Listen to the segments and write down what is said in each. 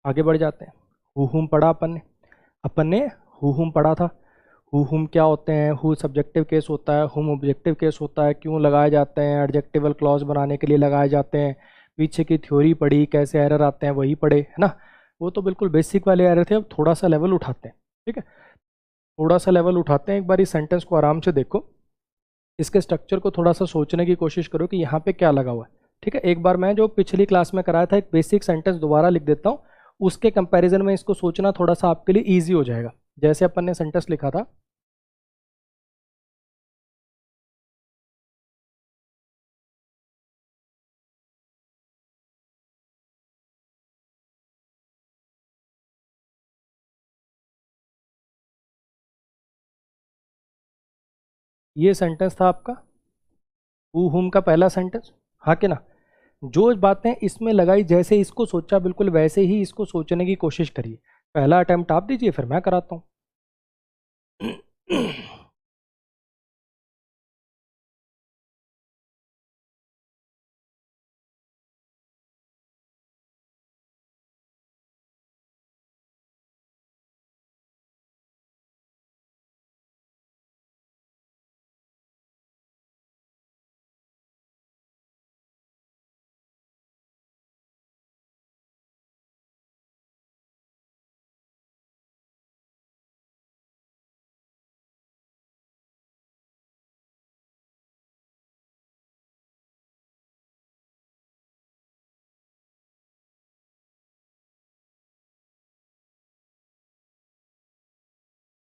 आगे बढ़ जाते हैं। हु हुम पढ़ा अपन ने हु हुम पढ़ा था। हु हुम क्या होते हैं? हु सब्जेक्टिव केस होता है, हुम ऑब्जेक्टिव केस होता है। क्यों लगाए जाते हैं? एडजेक्टिवल क्लॉज बनाने के लिए लगाए जाते हैं। पीछे की थ्योरी पढ़ी, कैसे एरर आते हैं वही पढ़े, है ना। वो तो बिल्कुल बेसिक वाले एरर थे। अब थोड़ा सा लेवल उठाते हैं, ठीक है। थोड़ा सा लेवल उठाते हैं। एक बार इस सेंटेंस को आराम से देखो, इसके स्ट्रक्चर को थोड़ा सा सोचने की कोशिश करो कि यहाँ पे क्या लगा हुआ है, ठीक है। एक बार मैं जो पिछली क्लास में कराया था एक बेसिक सेंटेंस दोबारा लिख देता हूँ, उसके कंपैरिजन में इसको सोचना थोड़ा सा आपके लिए ईजी हो जाएगा। जैसे अपन ने सेंटेंस लिखा था, ये सेंटेंस था आपका हु हुम का पहला सेंटेंस, हाँ कि ना। जो बातें इसमें लगाई, जैसे इसको सोचा बिल्कुल वैसे ही इसको सोचने की कोशिश करिए। पहला अटेम्प्ट आप दीजिए, फिर मैं कराता हूँ।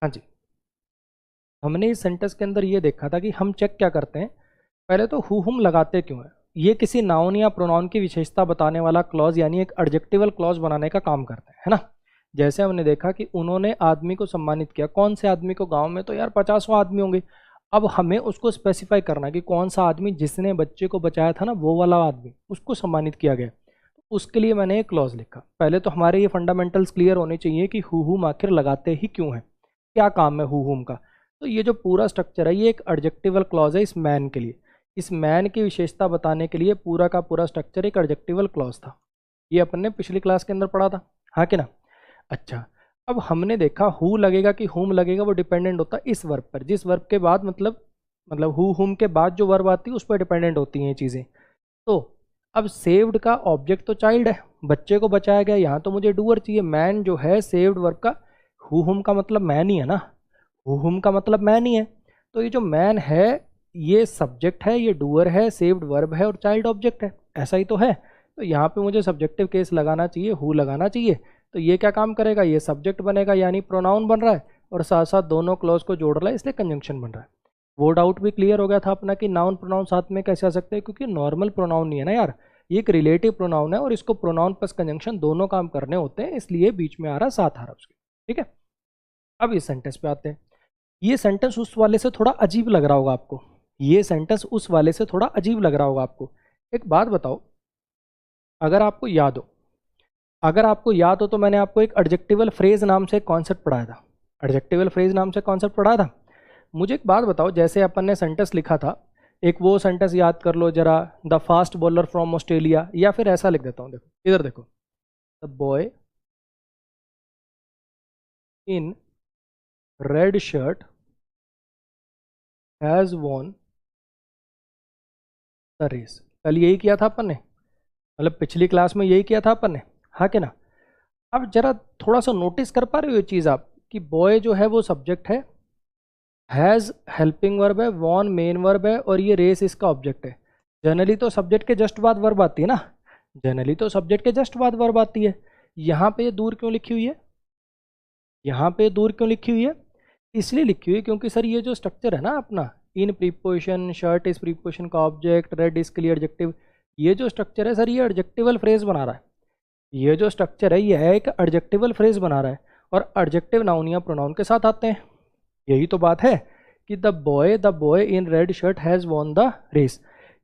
हाँ जी, हमने इस सेंटेंस के अंदर ये देखा था कि हम चेक क्या करते हैं। पहले तो हु हुम लगाते क्यों है? ये किसी नाउन या प्रोनाउन की विशेषता बताने वाला क्लॉज यानी एक एडजेक्टिवल क्लॉज बनाने का काम करते हैं, है ना। जैसे हमने देखा कि उन्होंने आदमी को सम्मानित किया। कौन से आदमी को? गांव में तो यार 50वां आदमी होंगे। अब हमें उसको स्पेसिफाई करना है कि कौन सा आदमी जिसने बच्चे को बचाया था ना, वो वाला आदमी, उसको सम्मानित किया गया। उसके लिए मैंने एक क्लॉज लिखा। पहले तो हमारे ये फंडामेंटल्स क्लियर होने चाहिए कि हु हुम आखिर लगाते ही क्यों है, क्या काम है हु हुम का। तो ये जो पूरा स्ट्रक्चर है ये एक एडजेक्टिवल क्लॉज है इस मैन के लिए। इस मैन की विशेषता बताने के लिए पूरा का पूरा स्ट्रक्चर एक एडजेक्टिवल क्लॉज था। ये अपन ने पिछली क्लास के अंदर पढ़ा था, हाँ कि ना। अच्छा, अब हमने देखा हु लगेगा कि हुम लगेगा, वो डिपेंडेंट होता है इस वर्ब पर। जिस वर्ब के बाद मतलब हु हुम के बाद जो वर्ब आती है उस पर डिपेंडेंट होती हैं ये चीज़ें। तो अब सेव्ड का ऑब्जेक्ट तो चाइल्ड है, बच्चे को बचाया गया। यहाँ तो मुझे डूअर चाहिए। मैन जो है सेव्ड वर्ब का, हु हुम का मतलब मैन ही है ना। हु हुम का मतलब मैन ही है। तो ये जो मैन है ये सब्जेक्ट है, ये डूअर है, सेव्ड वर्ब है और चाइल्ड ऑब्जेक्ट है। ऐसा ही तो है। तो यहाँ पे मुझे सब्जेक्टिव केस लगाना चाहिए, हु लगाना चाहिए। तो ये क्या काम करेगा? ये सब्जेक्ट बनेगा यानी प्रोनाउन बन रहा है, और साथ साथ दोनों क्लॉज को जोड़ रहा है, इसलिए कंजंक्शन बन रहा है। वो डाउट भी क्लियर हो गया था अपना कि नाउन प्रोनाउन साथ में कैसे आ सकते हैं, क्योंकि नॉर्मल प्रोनाउन नहीं है ना यार, ये एक रिलेटिव प्रोनाउन है और इसको प्रोनाउन प्लस कंजंक्शन दोनों काम करने होते हैं, इसलिए बीच में आ रहा, साथ आ रहा उसके, ठीक है। अब इस सेंटेंस पे आते हैं। ये सेंटेंस उस वाले से थोड़ा अजीब लग रहा होगा आपको। ये सेंटेंस उस वाले से थोड़ा अजीब लग रहा होगा आपको। एक बात बताओ, अगर आपको याद हो, तो मैंने आपको एक एडजेक्टिवल फ्रेज नाम से कॉन्सेप्ट पढ़ाया था। एडजेक्टिवल फ्रेज नाम से कॉन्सेप्ट पढ़ाया था। मुझे एक बात बताओ, जैसे अपन ने सेंटेंस लिखा था, एक वो सेंटेंस याद कर लो जरा, the fast bowler from Australia, या फिर ऐसा लिख देता हूँ, देखो इधर देखो, the boy in red shirt has won the race. कल यही किया था अपन ने, मतलब पिछली क्लास में यही किया था अपन ने, हाँ कि ना। अब जरा थोड़ा सा नोटिस कर पा रहे हो ये चीज़ आप, कि बॉय जो है वो सब्जेक्ट है, हैज़ हेल्पिंग वर्ब है, वॉन मेन वर्ब है, और ये रेस इसका ऑब्जेक्ट है। जनरली तो सब्जेक्ट के जस्ट बाद वर्ब आती है ना, जनरली तो सब्जेक्ट के जस्ट बाद वर्ब आती है। यहाँ पे ये दूर क्यों लिखी हुई है? यहाँ पे दूर क्यों लिखी हुई है? इसलिए लिखी हुई है क्योंकि सर ये जो स्ट्रक्चर है ना अपना, इन प्रीपोजिशन, शर्ट इस प्रीपोजिशन का ऑब्जेक्ट, रेड इसके लिए एडजेक्टिव, ये जो स्ट्रक्चर है सर ये एडजेक्टिवल फ्रेज बना रहा है। ये जो स्ट्रक्चर है ये है एक एडजेक्टिवल फ्रेज बना रहा है, और एडजेक्टिव नाउन या प्रोनाउन के साथ आते हैं। यही तो बात है कि the boy in red shirt has won the race.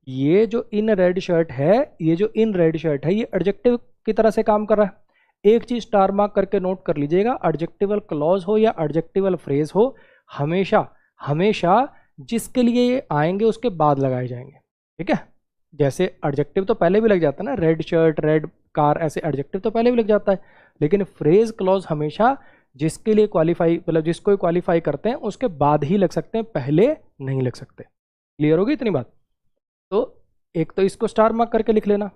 ये जो इन रेड शर्ट है, ये एडजेक्टिव की तरह से काम कर रहा है। एक चीज स्टार मार्क करके नोट कर लीजिएगा, एडजेक्टिवल क्लॉज हो या एडजेक्टिवल फ्रेज हो, हमेशा हमेशा जिसके लिए ये आएंगे उसके बाद लगाए जाएंगे, ठीक है। जैसे एडजेक्टिव तो पहले भी लग जाता है ना, रेड शर्ट, रेड कार, ऐसे एडजेक्टिव तो पहले भी लग जाता है। लेकिन फ्रेज क्लॉज हमेशा जिसके लिए क्वालिफाई, मतलब जिसको क्वालिफाई करते हैं उसके बाद ही लग सकते हैं, पहले नहीं लग सकते। क्लियर होगी इतनी बात? तो एक तो इसको स्टार मार्क करके लिख लेना।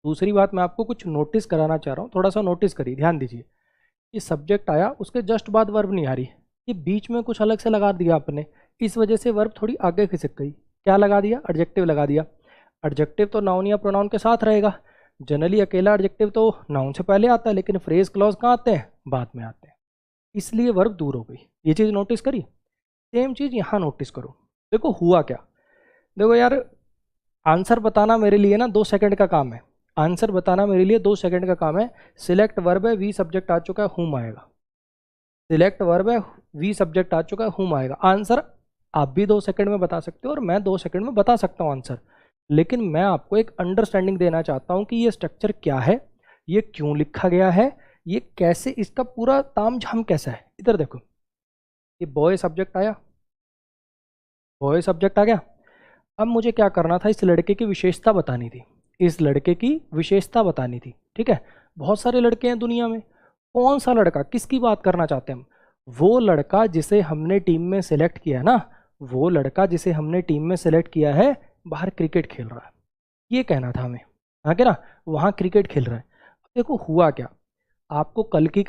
दूसरी बात मैं आपको कुछ नोटिस कराना चाह रहा हूँ, थोड़ा सा नोटिस करिए, ध्यान दीजिए। ये सब्जेक्ट आया, उसके जस्ट बाद वर्ब नहीं आ रही, ये बीच में कुछ अलग से लगा दिया आपने, इस वजह से वर्ब थोड़ी आगे खिसक गई। क्या लगा दिया? एडजेक्टिव लगा दिया। एडजेक्टिव तो नाउन या प्रोनाउन के साथ रहेगा। जनरली अकेला एडजेक्टिव तो नाउन से पहले आता है, लेकिन फ्रेज क्लॉज कहाँ आते हैं? बाद में आते हैं, इसलिए वर्ब दूर हो गई। ये चीज़ नोटिस करी। सेम चीज़ यहाँ नोटिस करो। देखो हुआ क्या, देखो यार, आंसर बताना मेरे लिए ना 2 सेकंड का काम है। आंसर बताना मेरे लिए 2 सेकंड का काम है। सिलेक्ट वर्ब है, वी सब्जेक्ट आ चुका है, हुम आएगा। सिलेक्ट वर्ब है, वी सब्जेक्ट आ चुका है, हुम आएगा। आंसर आप भी 2 सेकंड में बता सकते हो और मैं 2 सेकंड में बता सकता हूँ आंसर, लेकिन मैं आपको एक अंडरस्टैंडिंग देना चाहता हूँ कि ये स्ट्रक्चर क्या है, ये क्यों लिखा गया है, ये कैसे, इसका पूरा तामझाम कैसा है। इधर देखो, ये बॉय सब्जेक्ट आया, बॉय सब्जेक्ट आ गया। अब मुझे क्या करना था, इस लड़के की विशेषता बतानी थी, इस लड़के की विशेषता बतानी थी। ठीक है, बहुत सारे लड़के हैं दुनिया में, कौन सा लड़का, किसकी बात करना चाहते हैं हम? वो लड़का जिसे हमने टीम में सेलेक्ट किया है ना, वो लड़का जिसे हमने टीम में सेलेक्ट किया है, बाहर क्रिकेट खेल रहा है, ये कहना था हमें। हाँ क्या ना, वहाँ क्रिकेट खेल रहा है। देखो हुआ क्या, आपको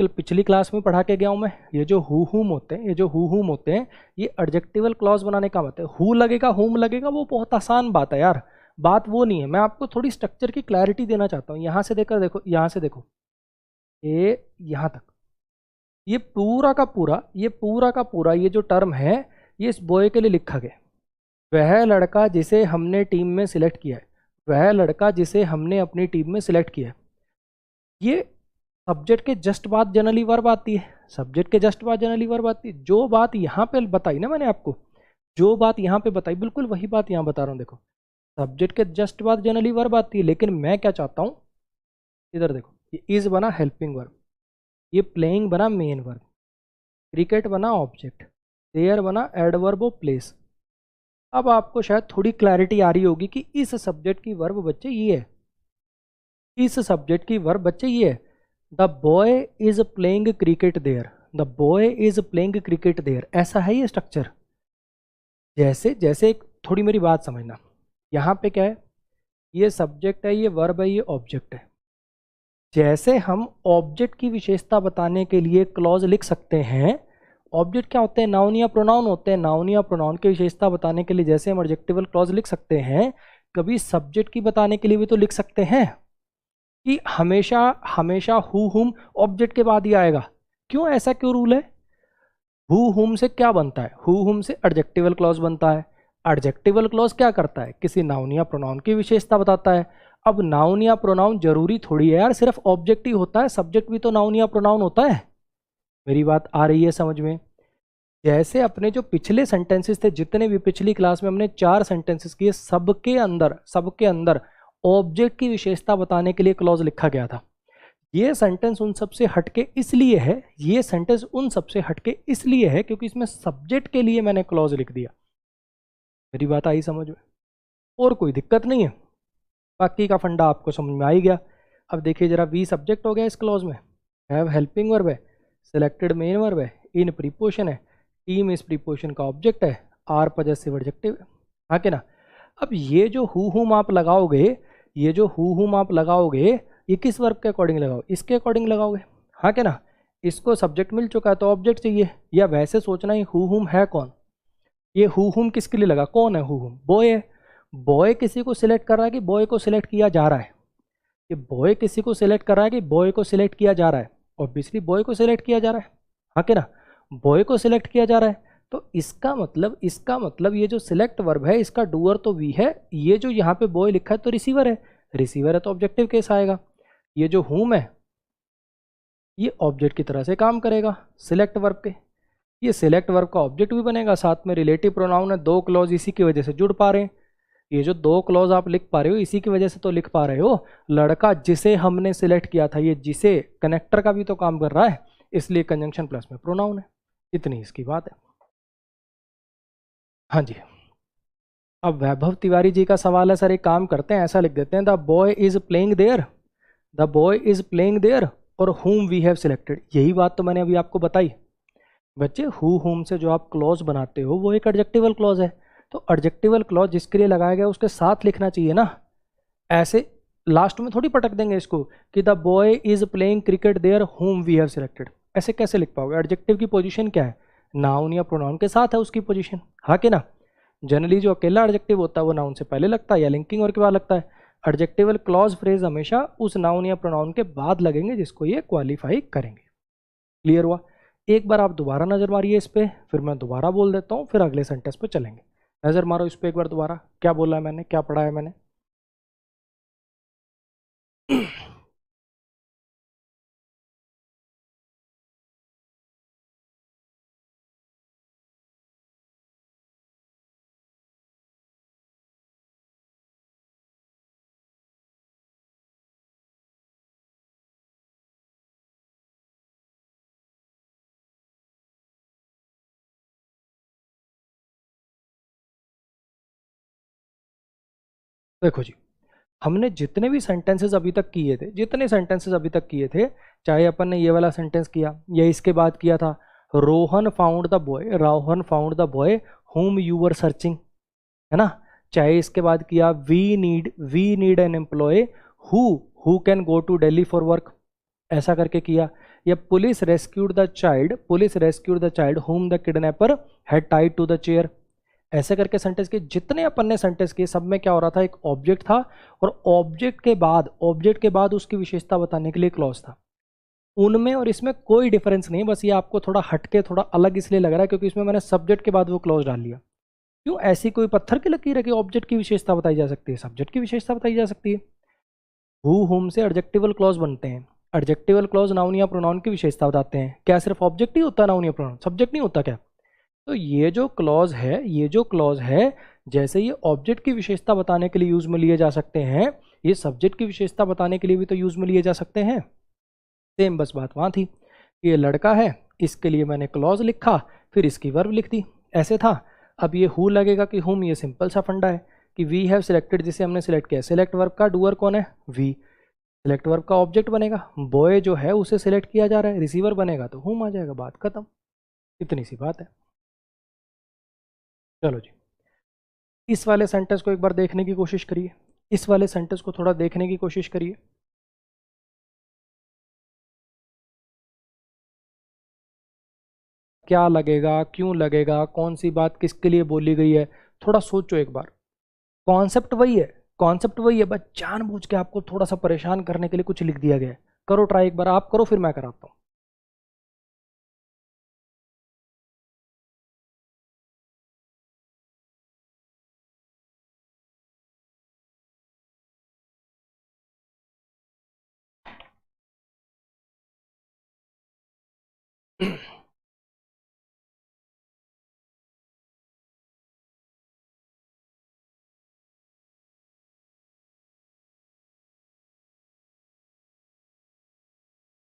पिछली क्लास में पढ़ा के गया हूँ मैं, ये जो हु हुम होते हैं, ये जो हु हुम होते हैं, ये एडजेक्टिवल क्लॉज बनाने का मतलब है। हु लगेगा, हुम लगेगा, वो बहुत आसान बात है यार, बात वो नहीं है। मैं आपको थोड़ी स्ट्रक्चर की क्लैरिटी देना चाहता हूँ। यहाँ से देखकर देखो, यहाँ से देखो, ये यहाँ तक, ये पूरा का पूरा, ये पूरा का पूरा, ये जो टर्म है, ये इस बॉय के लिए लिखा गया। वह लड़का जिसे हमने टीम में सिलेक्ट किया है, वह लड़का जिसे हमने अपनी टीम में सिलेक्ट किया है, ये सब्जेक्ट के जस्ट बाद जनरली वर्ब आती है, सब्जेक्ट के जस्ट बाद जनरली वर्ब आती है। जो बात यहाँ पे बताई ना मैंने आपको, जो बात यहाँ पे बताई, बिल्कुल वही बात यहाँ बता रहा हूँ। देखो, सब्जेक्ट के जस्ट बाद जनरली वर्ब आती है, लेकिन मैं क्या चाहता हूँ, इधर देखो, ये इज बना हेल्पिंग वर्ब, ये प्लेइंग बना मेन वर्ब, क्रिकेट बना ऑब्जेक्ट, देयर बना एडवर्ब ऑफ प्लेस। अब आपको शायद थोड़ी क्लैरिटी आ रही होगी कि इस सब्जेक्ट की वर्ब बच्चे ये है, इस सब्जेक्ट की वर्ब बच्चे ये है। The boy is playing cricket there, the boy is playing cricket there, ऐसा है ये स्ट्रक्चर। जैसे जैसे थोड़ी मेरी बात समझना, यहाँ पे क्या है, ये सब्जेक्ट है, ये वर्ब है, ये ऑब्जेक्ट है। जैसे हम ऑब्जेक्ट की विशेषता बताने के लिए क्लॉज लिख सकते हैं, ऑब्जेक्ट क्या होते हैं, नाउन या प्रोनाउन होते हैं, नाउन या प्रोनाउन की विशेषता बताने के लिए जैसे हम एडजेक्टिवल क्लॉज लिख सकते हैं, कभी सब्जेक्ट की बताने के लिए भी तो लिख सकते हैं कि हमेशा हमेशा हु हुम ऑब्जेक्ट के बाद ही आएगा। क्यों, ऐसा क्यों रूल है? हु हुम से क्या बनता है, हु हुम से एडजेक्टिवल क्लॉज बनता है। एडजेक्टिवल क्लॉज क्या करता है, किसी नाउन या प्रोनाउन की विशेषता बताता है। अब नाउन या प्रोनाउन जरूरी थोड़ी है यार सिर्फ ऑब्जेक्ट ही होता है, सब्जेक्ट भी तो नाउन या प्रोनाउन होता है। मेरी बात आ रही है समझ में? जैसे अपने जो पिछले सेंटेंसेस थे, जितने भी पिछली क्लास में हमने 4 सेंटेंसेस किए, सबके अंदर ऑब्जेक्ट की विशेषता बताने के लिए क्लॉज लिखा गया था। ये सेंटेंस उन सब से हटके इसलिए है, ये सेंटेंस उन सब से हटके इसलिए है क्योंकि इसमें सब्जेक्ट के लिए मैंने क्लॉज लिख दिया। मेरी बात आई समझ में? और कोई दिक्कत नहीं है, बाकी का फंडा आपको समझ में आ ही गया। अब देखिए जरा, वी सब्जेक्ट हो गया इस क्लॉज में, हैव हेल्पिंग वर्ब है, सिलेक्टेड मेन वर्ब है, इन प्रीपोजिशन है, टीम इस प्रीपोजिशन का ऑब्जेक्ट है, आर पजेसिव एडजेक्टिव है। हाँ कि ना? अब ये जो हु हुम आप लगाओगे, ये जो हु हुम आप लगाओगे, ये किस वर्ब के अकॉर्डिंग लगाओ, इसके अकॉर्डिंग लगाओगे। हाँ क्या ना? इसको सब्जेक्ट मिल चुका है तो ऑब्जेक्ट चाहिए, या वैसे सोचना ही हु हुम है कौन, ये हु हुम किसके लिए लगा, कौन है हु हुम, बॉय है। बॉय किसी को सिलेक्ट कर रहा है कि बॉय को सिलेक्ट किया जा रहा है, कि बॉय किसी को सिलेक्ट कर रहा है कि बॉय को सिलेक्ट किया जा रहा है, ऑब्वियसली बॉय को सिलेक्ट किया जा रहा है। हाँ क्या ना? बॉय को सिलेक्ट किया जा रहा है, तो इसका मतलब ये जो सिलेक्ट वर्ब है इसका डूअर तो वी है, ये जो यहाँ पे बॉय लिखा है तो रिसीवर है, रिसीवर है तो ऑब्जेक्टिव केस आएगा। ये जो हुम है ये ऑब्जेक्ट की तरह से काम करेगा सिलेक्ट वर्ब के, ये सिलेक्ट वर्ब का ऑब्जेक्ट भी बनेगा, साथ में रिलेटिव प्रोनाउन है, 2 क्लॉज इसी की वजह से जुड़ पा रहे हैं। ये जो 2 क्लॉज आप लिख पा रहे हो इसी की वजह से तो लिख पा रहे हो, लड़का जिसे हमने सिलेक्ट किया था, ये जिसे कनेक्टर का भी तो काम कर रहा है, इसलिए कंजंक्शन प्लस में प्रोनाउन है। इतनी इसकी बात है। हाँ जी, अब वैभव तिवारी जी का सवाल है, सर एक काम करते हैं, ऐसा लिख देते हैं, the boy is playing there, the boy is playing there, और whom we have selected, यही बात तो मैंने अभी आपको बताई बच्चे। who whom से जो आप क्लॉज बनाते हो वो एक एडजेक्टिवल क्लॉज है, तो एडजेक्टिवल क्लॉज जिसके लिए लगाया गया उसके साथ लिखना चाहिए ना, ऐसे लास्ट में थोड़ी पटक देंगे इसको कि the boy is playing cricket there whom we have selected, ऐसे कैसे लिख पाओगे? एडजेक्टिव की पोजीशन क्या है? नाउन या प्रोनाउन के साथ है उसकी पोजीशन, हाँ कि ना? जनरली जो अकेला एडजेक्टिव होता है वो नाउन से पहले लगता है या लिंकिंग और के बाद लगता है। एडजेक्टिवल क्लॉज फ्रेज हमेशा उस नाउन या प्रोनाउन के बाद लगेंगे जिसको ये क्वालिफाई करेंगे। क्लियर हुआ? एक बार आप दोबारा नज़र मारिए इस पर, फिर मैं दोबारा बोल देता हूँ, फिर अगले सेंटेंस पे चलेंगे। नज़र मारो इस पर एक बार दोबारा, क्या बोला है मैंने, क्या पढ़ा है मैंने? देखो जी, हमने जितने भी सेंटेंसेस अभी तक किए थे, जितने सेंटेंसेस अभी तक किए थे, चाहे अपन ने ये वाला सेंटेंस किया या इसके बाद किया था, Rohan found the boy whom you were searching, है ना? चाहे इसके बाद किया we need an employ who can go to Delhi for work, ऐसा करके किया, या police rescued the child whom the kidnapper had tied to the chair, ऐसे करके सेंटेंस के जितने अपन ने सेंटेंस किए सब में क्या हो रहा था, एक ऑब्जेक्ट था और ऑब्जेक्ट के बाद उसकी विशेषता बताने के लिए क्लॉज था। उनमें और इसमें कोई डिफरेंस नहीं, बस ये आपको थोड़ा हटके थोड़ा अलग इसलिए लग रहा है क्योंकि इसमें मैंने सब्जेक्ट के बाद वो क्लॉज डाल लिया। क्यों? ऐसी कोई पत्थर की लकीर है कि ऑब्जेक्ट की विशेषता बताई जा सकती है, सब्जेक्ट की विशेषता बताई जा सकती है। हु हुम से एडजेक्टिवल क्लॉज बनते हैं, एडजेक्टिवल क्लॉज नाउन या प्रोनाउन की विशेषता बताते हैं। क्या सिर्फ ऑब्जेक्ट ही होता है नाउन या प्रोनाउन, सब्जेक्ट नहीं होता क्या? तो ये जो क्लॉज है जैसे ये ऑब्जेक्ट की विशेषता बताने के लिए यूज में लिए जा सकते हैं, ये सब्जेक्ट की विशेषता बताने के लिए भी तो यूज में लिए जा सकते हैं। सेम बस बात वहां थी, ये लड़का है, इसके लिए मैंने क्लॉज लिखा, फिर इसकी वर्ब लिख दी, ऐसे था। अब ये हु लगेगा कि हुम, ये सिंपल सा फंडा है कि वी हैव सिलेक्टेड, जिसे हमने सिलेक्ट किया। सिलेक्ट वर्ब का डूअर कौन है? वी। सिलेक्ट वर्ब का ऑब्जेक्ट बनेगा, बॉय जो है उसे सिलेक्ट किया जा रहा है, रिसीवर बनेगा तो हुम आ जाएगा, बात खत्म। इतनी सी बात है। चलो जी, इस वाले सेंटेंस को एक बार देखने की कोशिश करिए, इस वाले सेंटेंस को थोड़ा देखने की कोशिश करिए। क्या लगेगा, क्यों लगेगा, कौन सी बात किसके लिए बोली गई है, थोड़ा सोचो एक बार। कॉन्सेप्ट वही है, बस जानबूझ के आपको थोड़ा सा परेशान करने के लिए कुछ लिख दिया गया है। करो ट्राई एक बार, आप करो फिर मैं कराता हूँ।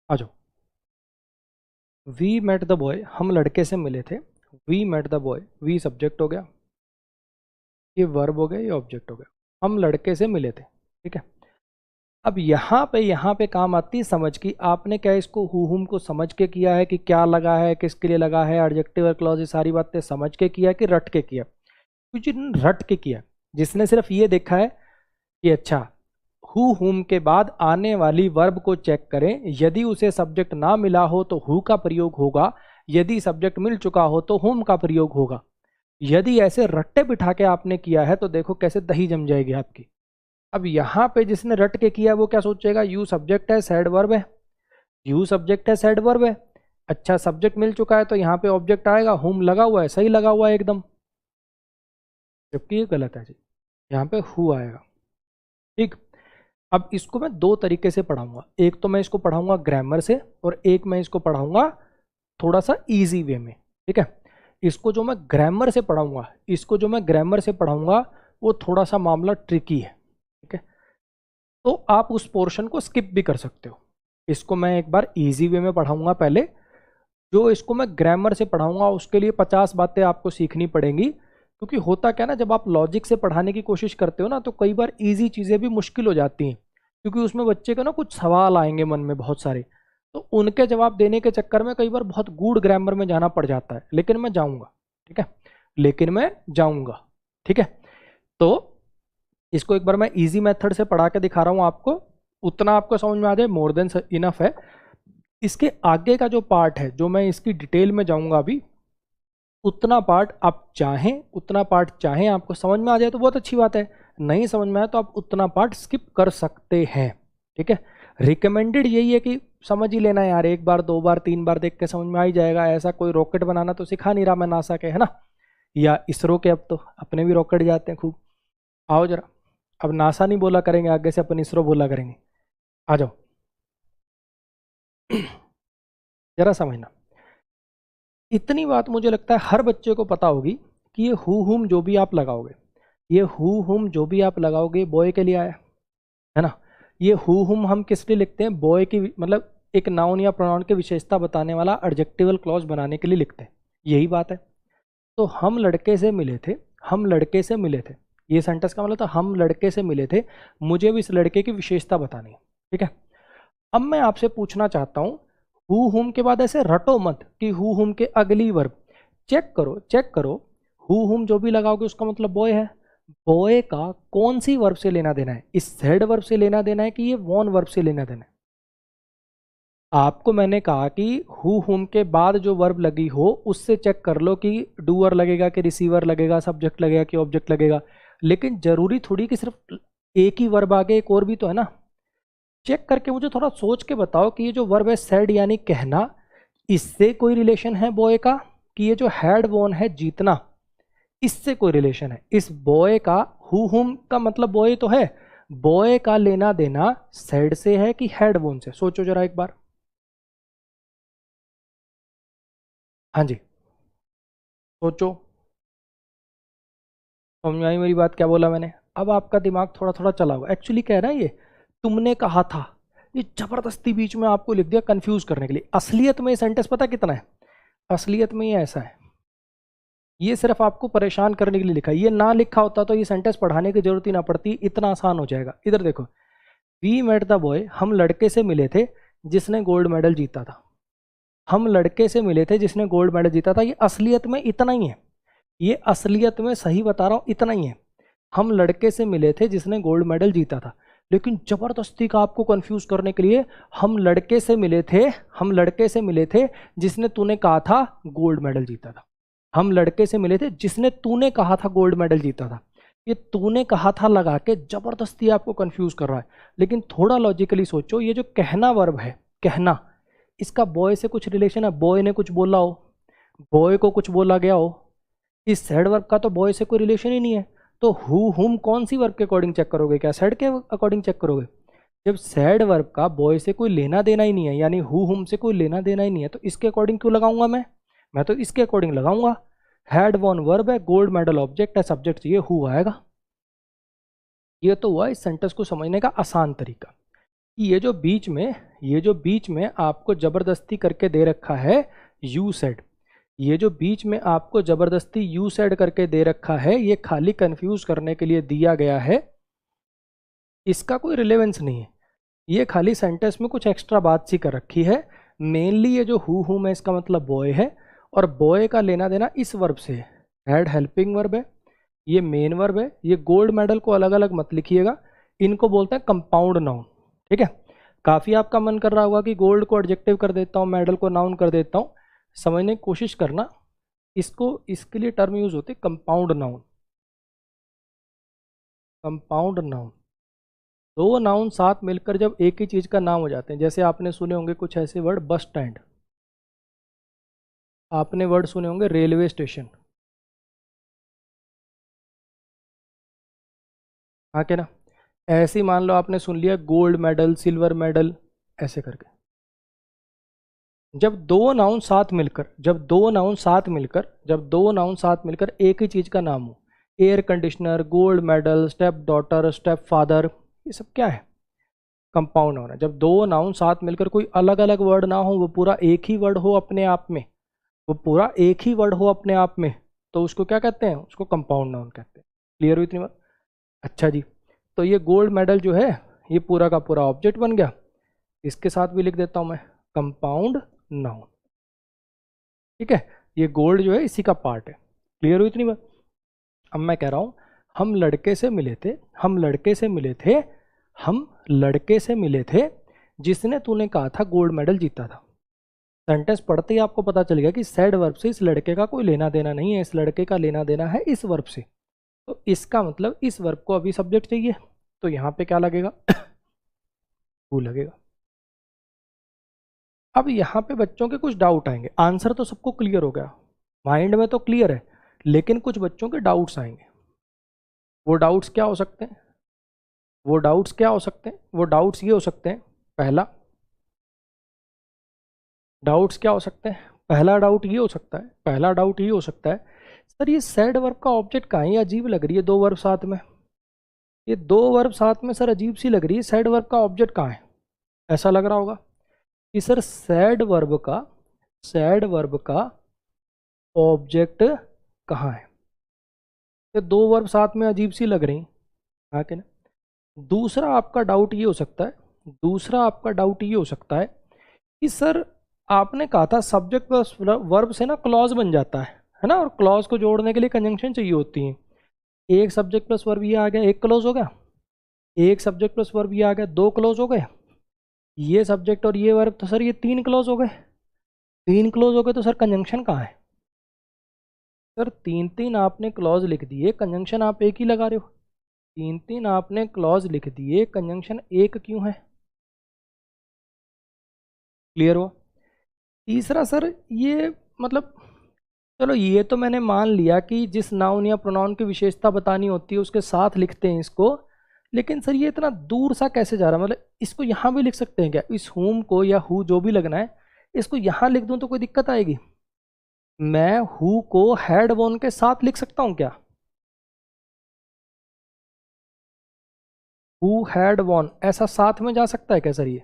आ जाओ। वी मेट द बॉय, हम लड़के से मिले थे। We met the boy, we subject हो गया, ये वर्ब हो गया, ये ऑब्जेक्ट हो गया। हम लड़के से मिले थे, ठीक है। अब यहाँ पे काम आती है समझ की। आपने क्या इसको हु हुम को समझ के किया है कि क्या लगा है, किसके लिए लगा है, एडजेक्टिव और क्लॉज, ये सारी बातें समझ के किया कि रट के किया? कुछ रट के किया, जिसने सिर्फ ये देखा है कि अच्छा हु हुम के बाद आने वाली वर्ब को चेक करें, यदि उसे सब्जेक्ट ना मिला हो तो हु का प्रयोग होगा, यदि सब्जेक्ट मिल चुका हो तो हुम का प्रयोग होगा। यदि ऐसे रट्टे बिठा के आपने किया है तो देखो कैसे दही जम जाएगी आपकी। अब यहाँ पे जिसने रट के किया वो क्या सोचेगा, यू सब्जेक्ट है सैड वर्ब है, यू सब्जेक्ट है सैड वर्ब है। अच्छा सब्जेक्ट मिल चुका है तो यहाँ पे ऑब्जेक्ट आएगा, हुम लगा हुआ है, सही लगा हुआ है एकदम, जबकि ये गलत है जी, यहाँ पे हु आएगा। ठीक, अब इसको मैं दो तरीके से पढ़ाऊंगा, एक तो मैं इसको पढ़ाऊंगा ग्रामर से और एक मैं इसको पढ़ाऊंगा थोड़ा सा इजी वे में, ठीक है। इसको जो मैं ग्रामर से पढ़ाऊंगा वो थोड़ा सा मामला ट्रिकी है, ठीक है, तो आप उस पोर्शन को स्किप भी कर सकते हो। इसको मैं एक बार इजी वे में पढ़ाऊंगा पहले, जो इसको मैं ग्रामर से पढ़ाऊंगा उसके लिए 50 बातें आपको सीखनी पड़ेंगी, क्योंकि होता क्या ना, जब आप लॉजिक से पढ़ाने की कोशिश करते हो ना तो कई बार इजी चीज़ें भी मुश्किल हो जाती हैं, क्योंकि उसमें बच्चे को ना कुछ सवाल आएंगे मन में बहुत सारे, तो उनके जवाब देने के चक्कर में कई बार बहुत गूढ़ ग्रामर में जाना पड़ जाता है, लेकिन मैं जाऊंगा, ठीक है, लेकिन मैं जाऊंगा, ठीक है। तो इसको एक बार मैं इजी मेथड से पढ़ा के दिखा रहा हूं आपको, उतना आपको समझ में आ जाए मोर देन इनफ है। इसके आगे का जो पार्ट है, जो मैं इसकी डिटेल में जाऊंगा अभी, उतना पार्ट चाहें आपको समझ में आ जाए तो बहुत अच्छी बात है, नहीं समझ में आए तो आप उतना पार्ट स्किप कर सकते हैं, ठीक है। रिकमेंडेड यही है कि समझ ही लेना है यार, एक बार 2 बार 3 बार देख के समझ में आ ही जाएगा। ऐसा कोई रॉकेट बनाना तो सिखा नहीं रहा मैं नासा के, है ना, या इसरो के, अब तो अपने भी रॉकेट जाते हैं खूब। आओ जरा, अब नासा नहीं बोला करेंगे आगे से, अपन इसरो बोला करेंगे। आ जाओ जरा समझना, इतनी बात मुझे लगता है हर बच्चे को पता होगी कि ये हु हुम जो भी आप लगाओगे, ये हु हुम जो भी आप लगाओगे बॉय के लिए आया है ना। ये हु हुम हम किस लिए लिखते हैं, बॉय की, मतलब एक नाउन या प्रोनाउन की विशेषता बताने वाला एडजेक्टिवल क्लॉज बनाने के लिए लिखते हैं, यही बात है। तो हम लड़के से मिले थे, हम लड़के से मिले थे, ये सेंटेंस का मतलब था हम लड़के से मिले थे, मुझे भी इस लड़के की विशेषता बतानी है, ठीक है। अब मैं आपसे पूछना चाहता हूं, हु हुम के बाद ऐसे रटो मत कि हु हुम के अगली वर्ब, चेक करो चेक करो, हु हुम जो भी लगाओगे उसका मतलब बॉय है, बॉय का कौन सी वर्ब से लेना देना है, इस जेड वर्ब से लेना देना है कि ये वॉन वर्ब से लेना देना है। आपको मैंने कहा कि हु हुम के बाद जो वर्ब लगी हो उससे चेक कर लो कि डूअर लगेगा कि रिसीवर लगेगा, सब्जेक्ट लगेगा कि ऑब्जेक्ट लगेगा, लेकिन जरूरी थोड़ी कि सिर्फ एक ही वर्ब आगे, एक और भी तो है ना। चेक करके मुझे थोड़ा सोच के बताओ कि ये जो वर्ब है सेड यानी कहना, इससे कोई रिलेशन है बॉय का, कि ये जो हैड वॉन है जीतना, इससे कोई रिलेशन है। इस बॉय का, हु हुम का मतलब बॉय तो है, बॉय का लेना देना सेड से है कि हैड वॉन से, सोचो जरा एक बार। हाँ जी सोचो, समझ में आई मेरी बात, क्या बोला मैंने। अब आपका दिमाग थोड़ा थोड़ा चला होगा, एक्चुअली कह रहा है ये तुमने कहा था, ये जबरदस्ती बीच में आपको लिख दिया कंफ्यूज करने के लिए। असलियत में ये सेंटेंस पता कितना है, असलियत में ये ऐसा है, ये सिर्फ आपको परेशान करने के लिए लिखा है। ये ना लिखा होता तो ये सेंटेंस पढ़ाने की जरूरत ही ना पड़ती, इतना आसान हो जाएगा। इधर देखो, वी मेट द बॉय, हम लड़के से मिले थे जिसने गोल्ड मेडल जीता था, हम लड़के से मिले थे जिसने गोल्ड मेडल जीता था, ये असलियत में इतना ही है, ये असलियत में सही बता रहा हूँ इतना ही है, हम लड़के से मिले थे जिसने गोल्ड मेडल जीता था। लेकिन जबरदस्ती का आपको कंफ्यूज करने के लिए, हम लड़के से मिले थे, हम लड़के से मिले थे जिसने तूने कहा था गोल्ड मेडल जीता था, हम लड़के से मिले थे जिसने तूने कहा था गोल्ड मेडल जीता था। ये तूने कहा था लगा के जबरदस्ती आपको कंफ्यूज कर रहा है। लेकिन थोड़ा लॉजिकली सोचो, ये जो कहना वर्ब है, कहना, इसका बॉय से कुछ रिलेशन है, बॉय ने कुछ बोला हो, बॉय को कुछ बोला गया हो, इस सेड वर्ब का तो बॉय से कोई रिलेशन ही नहीं है। तो हु हुम कौन सी वर्ब के अकॉर्डिंग चेक करोगे, क्या सेड के अकॉर्डिंग चेक करोगे। जब सेड वर्ब का बॉय से कोई लेना देना ही नहीं है, यानी हु हुम से कोई लेना देना ही नहीं है, तो इसके अकॉर्डिंग क्यों लगाऊंगा मैं तो इसके अकॉर्डिंग लगाऊंगा। हैड वॉन वर्ब है, गोल्ड मेडल ऑब्जेक्ट है, सब्जेक्ट चाहिए, हु आएगा। ये तो हुआ इस सेंटेंस को समझने का आसान तरीका। ये जो बीच में आपको जबरदस्ती करके दे रखा है यू सेड, ये जो बीच में आपको जबरदस्ती यू सेड करके दे रखा है, ये खाली कंफ्यूज करने के लिए दिया गया है, इसका कोई रिलेवेंस नहीं है। ये खाली सेंटेंस में कुछ एक्स्ट्रा बात सी कर रखी है। मेनली ये जो हु हुम है इसका मतलब बॉय है, और बॉय का लेना देना इस वर्ब से है, हैड हेल्पिंग वर्ब है, ये मेन वर्ब है। ये गोल्ड मेडल को अलग अलग मत लिखिएगा, इनको बोलते हैं कंपाउंड नाउन, ठीक है। काफ़ी आपका मन कर रहा होगा कि गोल्ड को एडजेक्टिव कर देता हूँ, मेडल को नाउन कर देता हूँ, समझने की कोशिश करना। इसको, इसके लिए टर्म यूज होते कंपाउंड नाउन, कंपाउंड नाउन। दो नाउन साथ मिलकर जब एक ही चीज़ का नाम हो जाते हैं, जैसे आपने सुने होंगे कुछ ऐसे वर्ड, बस स्टैंड, आपने वर्ड सुने होंगे रेलवे स्टेशन, हाँ क्या ना। ऐसे ही मान लो आपने सुन लिया गोल्ड मेडल, सिल्वर मेडल, ऐसे करके। जब दो नाउन साथ मिलकर, जब दो नाउन साथ मिलकर एक ही चीज़ का नाम हो, air conditioner, gold medal, step daughter, step father, ये सब क्या है, कंपाउंड नाउन है। जब दो नाउन साथ मिलकर कोई अलग अलग वर्ड ना हो, वो पूरा एक ही वर्ड हो अपने आप में, वो पूरा एक ही वर्ड हो अपने आप में, तो उसको क्या कहते हैं, उसको कंपाउंड नाउन कहते हैं। क्लियर हुई इतनी बात। अच्छा जी, तो ये गोल्ड मेडल जो है ये पूरा का पूरा ऑब्जेक्ट बन गया, इसके साथ भी लिख देता हूँ मैं, कंपाउंड नाउन। ठीक है, ये गोल्ड जो है इसी का पार्ट है। क्लियर हुई इतनी बात? अब मैं कह रहा हूं हम लड़के से मिले थे, हम लड़के से मिले थे, हम लड़के से मिले थे जिसने तूने कहा था गोल्ड मेडल जीता था। सेंटेंस पढ़ते ही आपको पता चल गया कि सैड वर्ब से इस लड़के का कोई लेना देना नहीं है, इस लड़के का लेना देना है इस वर्ब से। तो इसका मतलब इस वर्ब को अभी सब्जेक्ट चाहिए, तो यहाँ पे क्या लगेगा? वो लगेगा। अब यहाँ पे बच्चों के कुछ डाउट आएंगे, आंसर तो सबको क्लियर हो गया, माइंड में तो क्लियर है, लेकिन कुछ बच्चों के डाउट्स आएंगे। वो डाउट्स क्या हो सकते हैं? वो डाउट्स क्या हो सकते हैं? वो डाउट्स ये हो सकते हैं, पहला डाउट्स क्या हो सकते हैं? पहला डाउट ये हो सकता है, पहला डाउट ये हो सकता है, सर ये सैड वर्ब का ऑब्जेक्ट कहाँ है? ये अजीब लग रही है दो वर्ब साथ में, ये दो वर्ब साथ में सर अजीब सी लग रही है, सैड वर्ब का ऑब्जेक्ट कहाँ है? ऐसा लग रहा होगा कि सर सैड वर्ब का ऑब्जेक्ट कहाँ है? ये दो वर्ब साथ में अजीब सी लग रही, हाँ कि ना? दूसरा आपका डाउट ये हो सकता है, दूसरा आपका डाउट ये हो सकता है कि सर आपने कहा था सब्जेक्ट प्लस वर्ब से ना क्लॉज बन जाता है ना, और क्लॉज को जोड़ने के लिए कंजंक्शन चाहिए होती है। एक सब्जेक्ट प्लस वर्ब ये आ गया, एक क्लॉज हो गया, एक सब्जेक्ट प्लस वर्ब ये आ गया, दो क्लॉज हो गए, ये सब्जेक्ट और ये वर्ब, तो सर ये तीन क्लॉज हो गए, तीन क्लॉज हो गए, तो सर कंजंक्शन कहाँ है? सर तीन तीन आपने क्लॉज लिख दिए, कंजंक्शन आप एक ही लगा रहे हो। तीन तीन आपने क्लॉज लिख दिए, कंजंक्शन एक क्यों है? क्लियर हो? तीसरा सर ये मतलब, चलो ये तो मैंने मान लिया कि जिस नाउन या प्रोनाउन की विशेषता बतानी होती है उसके साथ लिखते हैं इसको, लेकिन सर ये इतना दूर सा कैसे जा रहा है? मतलब इसको यहाँ भी लिख सकते हैं क्या? इस हुम को या हु जो भी लगना है इसको यहाँ लिख दूं तो कोई दिक्कत आएगी? मैं हु को हैड वॉन के साथ लिख सकता हूँ क्या? हु हैड वॉन ऐसा साथ में जा सकता है क्या सर? ये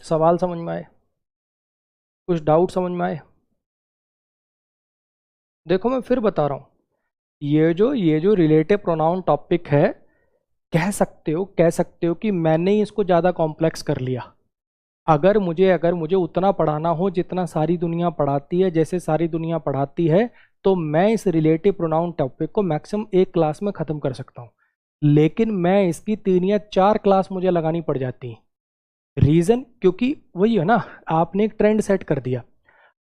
सवाल समझ में आए? कुछ डाउट समझ में आए? देखो मैं फिर बता रहा हूँ, ये जो रिलेटिव प्रोनाउन टॉपिक है, कह सकते हो कि मैंने ही इसको ज़्यादा कॉम्प्लेक्स कर लिया। अगर मुझे उतना पढ़ाना हो जितना सारी दुनिया पढ़ाती है, जैसे सारी दुनिया पढ़ाती है, तो मैं इस रिलेटिव प्रोनाउन टॉपिक को मैक्सिमम एक क्लास में ख़त्म कर सकता हूँ, लेकिन मैं इसकी 3 या 4 क्लास मुझे लगानी पड़ जाती है। रीज़न क्योंकि वही है ना, आपने एक ट्रेंड सेट कर दिया।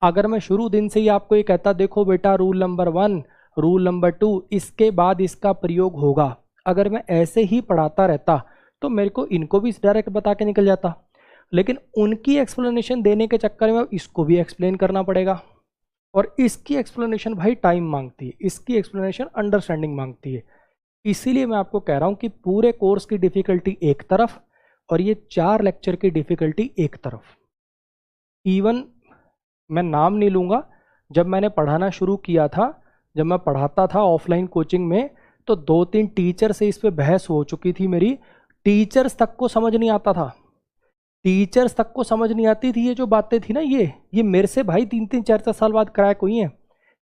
अगर मैं शुरू दिन से ही आपको ये कहता देखो बेटा रूल नंबर 1, रूल नंबर 2, इसके बाद इसका प्रयोग होगा, अगर मैं ऐसे ही पढ़ाता रहता तो मेरे को इनको भी डायरेक्ट बता के निकल जाता, लेकिन उनकी एक्सप्लेनेशन देने के चक्कर में इसको भी एक्सप्लेन करना पड़ेगा, और इसकी एक्सप्लेनेशन भाई टाइम मांगती है, इसकी एक्सप्लेनेशन अंडरस्टैंडिंग मांगती है। इसीलिए मैं आपको कह रहा हूँ कि पूरे कोर्स की डिफ़िकल्टी एक तरफ और ये 4 लेक्चर की डिफ़िकल्टी एक तरफ। इवन मैं नाम नहीं लूँगा, जब मैंने पढ़ाना शुरू किया था, जब मैं पढ़ाता था ऑफलाइन कोचिंग में, तो 2-3 टीचर से इस पे बहस हो चुकी थी मेरी, टीचर्स तक को समझ नहीं आता था, टीचर्स तक को समझ नहीं आती थी ये जो बातें थी ना, ये मेरे से भाई 3-3 4-4 साल बाद क्रैक हुई हैं।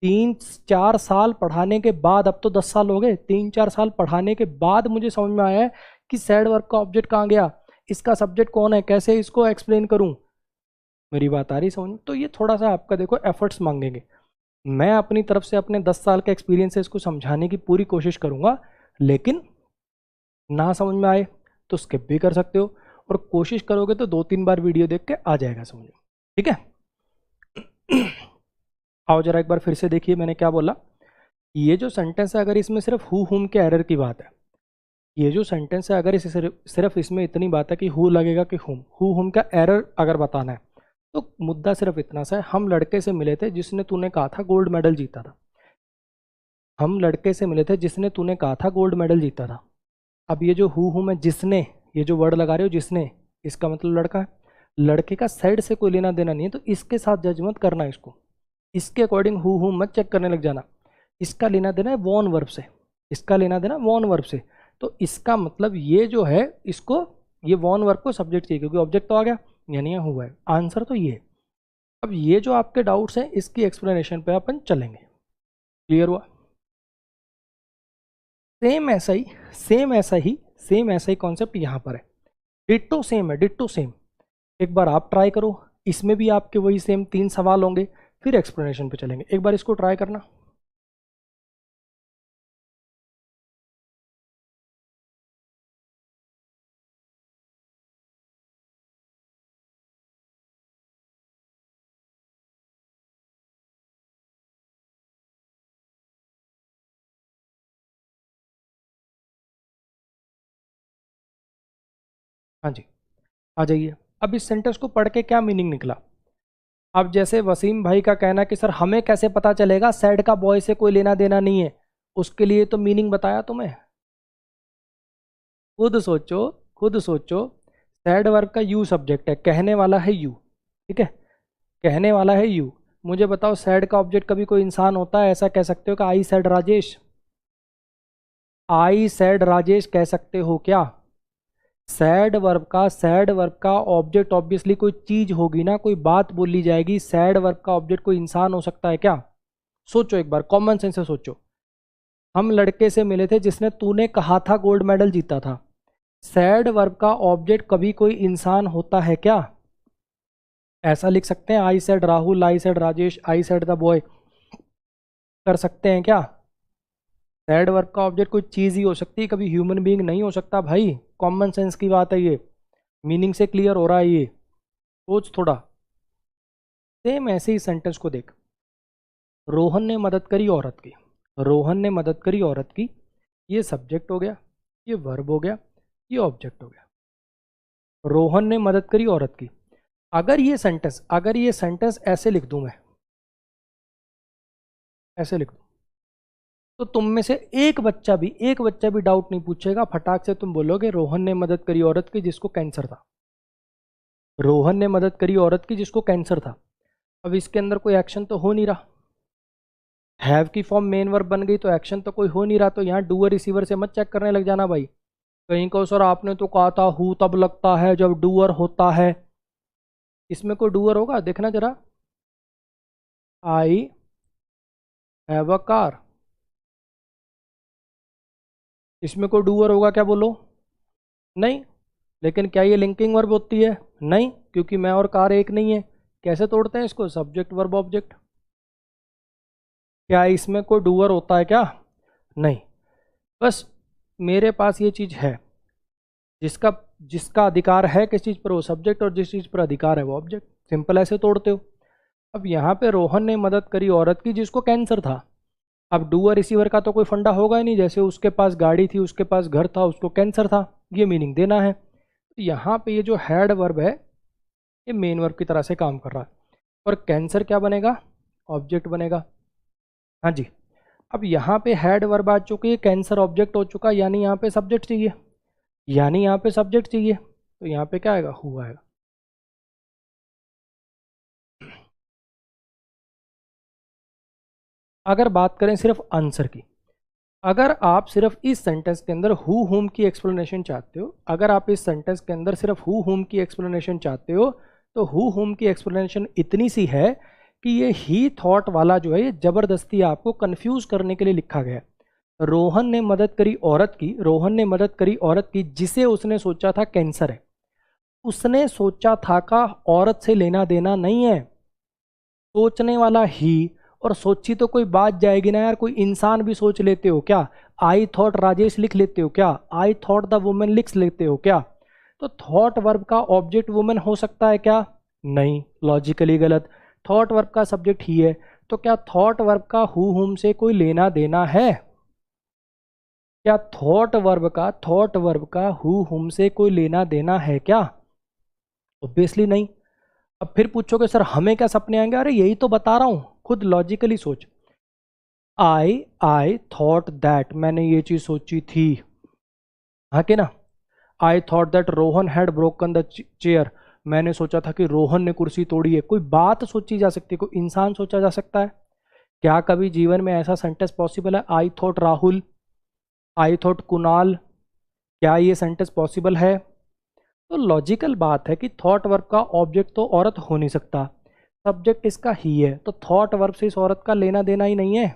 3-4 साल पढ़ाने के बाद, अब तो 10 साल हो गए, 3-4 साल पढ़ाने के बाद मुझे समझ में आया है कि सैड वर्क का ऑब्जेक्ट कहाँ गया, इसका सब्जेक्ट कौन है, कैसे इसको एक्सप्लेन करूँ। मेरी बात आ रही समझ में? तो ये थोड़ा सा आपका देखो एफर्ट्स मांगेंगे। मैं अपनी तरफ से अपने 10 साल के एक्सपीरियंस से इसको समझाने की पूरी कोशिश करूँगा, लेकिन ना समझ में आए तो स्किप भी कर सकते हो, और कोशिश करोगे तो 2-3 बार वीडियो देख के आ जाएगा समझ में। ठीक है? आओ जरा एक बार फिर से देखिए मैंने क्या बोला। ये जो सेंटेंस है, अगर इसमें सिर्फ हु हुम के एरर की बात है, ये जो सेंटेंस है अगर इसे सिर्फ इसमें इतनी बात है कि हु लगेगा कि हुम, हु हुम का एरर अगर बताना है, तो मुद्दा सिर्फ इतना सा है, हम लड़के से मिले थे जिसने तूने कहा था गोल्ड मेडल जीता था। हम लड़के से मिले थे जिसने तूने कहा था गोल्ड मेडल जीता था। अब ये जो हु हुम है, जिसने, ये जो वर्ड लगा रहे हो जिसने, इसका मतलब लड़का है। लड़के का साइड से कोई लेना देना नहीं है, तो इसके साथ जज मत करना इसको, इसके अकॉर्डिंग हु हुम मत चेक करने लग जाना। इसका लेना देना है वॉन वर्ब से, इसका लेना देना वॉन वर्ब से, तो इसका मतलब ये जो है, इसको ये वॉन वर्ब को सब्जेक्ट चाहिए, क्योंकि ऑब्जेक्ट तो आ गया, यानी यहाँ हुआ है, आंसर तो ये। अब ये जो आपके डाउट्स हैं इसकी एक्सप्लेनेशन पे अपन चलेंगे। क्लियर हुआ? सेम ऐसा ही कॉन्सेप्ट यहाँ पर है। डिट्टो सेम है, डिट्टो सेम। एक बार आप ट्राई करो, इसमें भी आपके वही सेम 3 सवाल होंगे, फिर एक्सप्लेनेशन पे चलेंगे। एक बार इसको ट्राई करना। हाँ जी, आ जाइए। अब इस सेंटेंस को पढ़ के क्या मीनिंग निकला? अब जैसे वसीम भाई का कहना है कि सर हमें कैसे पता चलेगा, सैड का बॉय से कोई लेना देना नहीं है। उसके लिए तो मीनिंग बताया तुम्हें, खुद सोचो, खुद सोचो। सैड वर्ब का यू सब्जेक्ट है, कहने वाला है यू, ठीक है, कहने वाला है यू। मुझे बताओ सैड का ऑब्जेक्ट कभी कोई इंसान होता है? ऐसा कह सकते हो कि आई सैड राजेश, आई सैड राजेश कह सकते हो क्या? सैड वर्ब का ऑब्जेक्ट ऑब्वियसली कोई चीज होगी ना, कोई बात बोली जाएगी। सैड वर्ब का ऑब्जेक्ट कोई इंसान हो सकता है क्या? सोचो एक बार, कॉमन सेंस से सोचो। हम लड़के से मिले थे जिसने तूने कहा था गोल्ड मेडल जीता था। सैड वर्ब का ऑब्जेक्ट कभी कोई इंसान होता है क्या? ऐसा लिख सकते हैं, I said Rahul, I said Rajesh, I said the boy, कर सकते हैं क्या? सैड वर्ब का ऑब्जेक्ट कोई चीज़ ही हो सकती है, कभी ह्यूमन बीइंग नहीं हो सकता भाई। कॉमन सेंस की बात है ये, मीनिंग से क्लियर हो रहा है ये, सोच थोड़ा। सेम ऐसे ही सेंटेंस को देख, रोहन ने मदद करी औरत की, रोहन ने मदद करी औरत की, ये सब्जेक्ट हो गया, ये वर्ब हो गया, ये ऑब्जेक्ट हो गया। रोहन ने मदद करी औरत की। अगर ये सेंटेंस ऐसे लिख दूं मैं, ऐसे लिख दूं, तो तुम में से एक बच्चा भी डाउट नहीं पूछेगा, फटाक से तुम बोलोगे रोहन ने मदद करी औरत की जिसको कैंसर था, रोहन ने मदद करी औरत की जिसको कैंसर था। अब इसके अंदर कोई एक्शन तो हो नहीं रहा, हैव की फॉर्म मेन वर्ब बन गई तो एक्शन तो कोई हो नहीं रहा। तो यहाँ डूअर रिसीवर से मत चेक करने लग जाना भाई, कहीं को सर आपने तो कहा था हु तब लगता है जब डूअर होता है। इसमें कोई डूअर होगा? देखना जरा, आई हैव अ कार, इसमें कोई डूअर होगा क्या? बोलो। नहीं। लेकिन क्या ये लिंकिंग वर्ब होती है? नहीं, क्योंकि मैं और कार एक नहीं है। कैसे तोड़ते हैं इसको? Subject verb object. क्या इसमें कोई डूअर होता है क्या? नहीं। बस मेरे पास ये चीज़ है, जिसका जिसका अधिकार है किस चीज़ पर वो सब्जेक्ट, और जिस चीज़ पर अधिकार है वो ऑब्जेक्ट। सिंपल, ऐसे तोड़ते हो। अब यहाँ पे रोहन ने मदद करी औरत की जिसको कैंसर था। अब डूअर रिसीवर का तो कोई फंडा होगा ही नहीं, जैसे उसके पास गाड़ी थी, उसके पास घर था, उसको कैंसर था, ये मीनिंग देना है। तो यहाँ पे ये जो हैड वर्ब है ये मेन वर्ब की तरह से काम कर रहा है, और कैंसर क्या बनेगा? ऑब्जेक्ट बनेगा। हाँ जी। अब यहाँ पे हैड वर्ब आ चुकी है, कैंसर ऑब्जेक्ट हो चुका, यानी यहाँ पे सब्जेक्ट चाहिए, यानी यहाँ पे सब्जेक्ट चाहिए, तो यहाँ पे क्या आएगा? हु आएगा। अगर बात करें सिर्फ आंसर की, अगर आप सिर्फ इस सेंटेंस के अंदर हु हुम की एक्सप्लेनेशन चाहते हो, अगर आप इस सेंटेंस के अंदर सिर्फ हु हुम की एक्सप्लेनेशन चाहते हो, तो हु हुम की एक्सप्लेनेशन इतनी सी है कि ये ही थॉट वाला जो है ये जबरदस्ती आपको कंफ्यूज करने के लिए लिखा गया है। रोहन ने मदद करी औरत की, रोहन ने मदद करी औरत की जिसे उसने सोचा था कैंसर है। उसने सोचा था का औरत से लेना देना नहीं है, सोचने वाला ही। और सोची तो कोई बात जाएगी ना यार, कोई इंसान भी सोच लेते हो क्या? आई थॉट राजेश लिख लेते हो क्या? आई थॉट द वुमेन लिख लेते हो क्या? तो थॉट वर्ब का ऑब्जेक्ट वुमेन हो सकता है क्या? नहीं, लॉजिकली गलत। थॉट वर्ब का सब्जेक्ट ही है, तो क्या थॉट वर्ब का हु हुम से कोई लेना देना है? क्या थॉट वर्ब का हु हुम से कोई लेना देना है क्या? ऑब्वियसली नहीं। अब फिर पूछोगे सर हमें क्या सपने आएंगे? अरे यही तो बता रहा हूं, खुद लॉजिकली सोच। आई थॉट दैट, मैंने ये चीज सोची थी, हाँ कि ना? I thought that Rohan had broken the chair, मैंने सोचा था कि रोहन ने कुर्सी तोड़ी है। कोई बात सोची जा सकती है, कोई इंसान सोचा जा सकता है क्या? कभी जीवन में ऐसा सेंटेंस पॉसिबल है? I thought Rahul, I thought Kunal, क्या ये सेंटेंस पॉसिबल है? तो लॉजिकल बात है कि थॉट वर्ब का ऑब्जेक्ट तो औरत हो नहीं सकता, सब्जेक्ट इसका ही है, तो थॉट वर्ब से इस औरत का लेना देना ही नहीं है।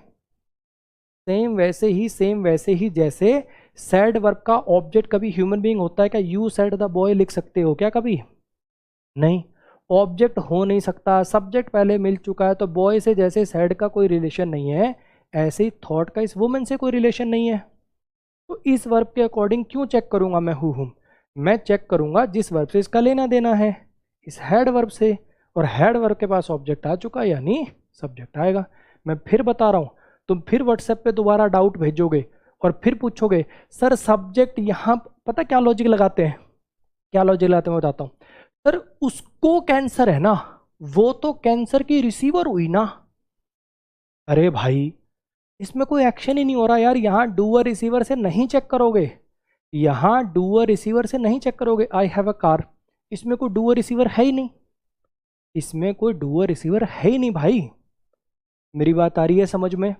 सेम वैसे ही जैसे सैड वर्ब का ऑब्जेक्ट कभी ह्यूमन बीइंग होता है क्या? यू सेड द बॉय लिख सकते हो क्या कभी? नहीं, ऑब्जेक्ट हो नहीं सकता, सब्जेक्ट पहले मिल चुका है। तो बॉय से जैसे सैड का कोई रिलेशन नहीं है, ऐसे ही थॉट का इस वुमेन से कोई रिलेशन नहीं है। तो इस वर्ब के अकॉर्डिंग क्यों चेक करूंगा मैं हुम? मैं चेक करूंगा जिस वर्ब से इसका लेना देना है, इस हेड वर्ब से। और हेड वर्ब के पास ऑब्जेक्ट आ चुका, यानी सब्जेक्ट आएगा। मैं फिर बता रहा हूं, तुम फिर व्हाट्सएप पे दोबारा डाउट भेजोगे और फिर पूछोगे सर सब्जेक्ट यहाँ, पता क्या लॉजिक लगाते हैं? क्या लॉजिक लगाते हैं मैं बताता हूँ। सर उसको कैंसर है ना, वो तो कैंसर की रिसीवर हुई ना। अरे भाई, इसमें कोई एक्शन ही नहीं हो रहा यार। यहाँ डूअर रिसीवर से नहीं चेक करोगे, यहाँ डूअर रिसीवर से नहीं चेक करोगे। आई हैव अ कार, इसमें कोई डूअर रिसीवर है ही नहीं, इसमें कोई डूअर रिसीवर है ही नहीं भाई। मेरी बात आ रही है समझ में?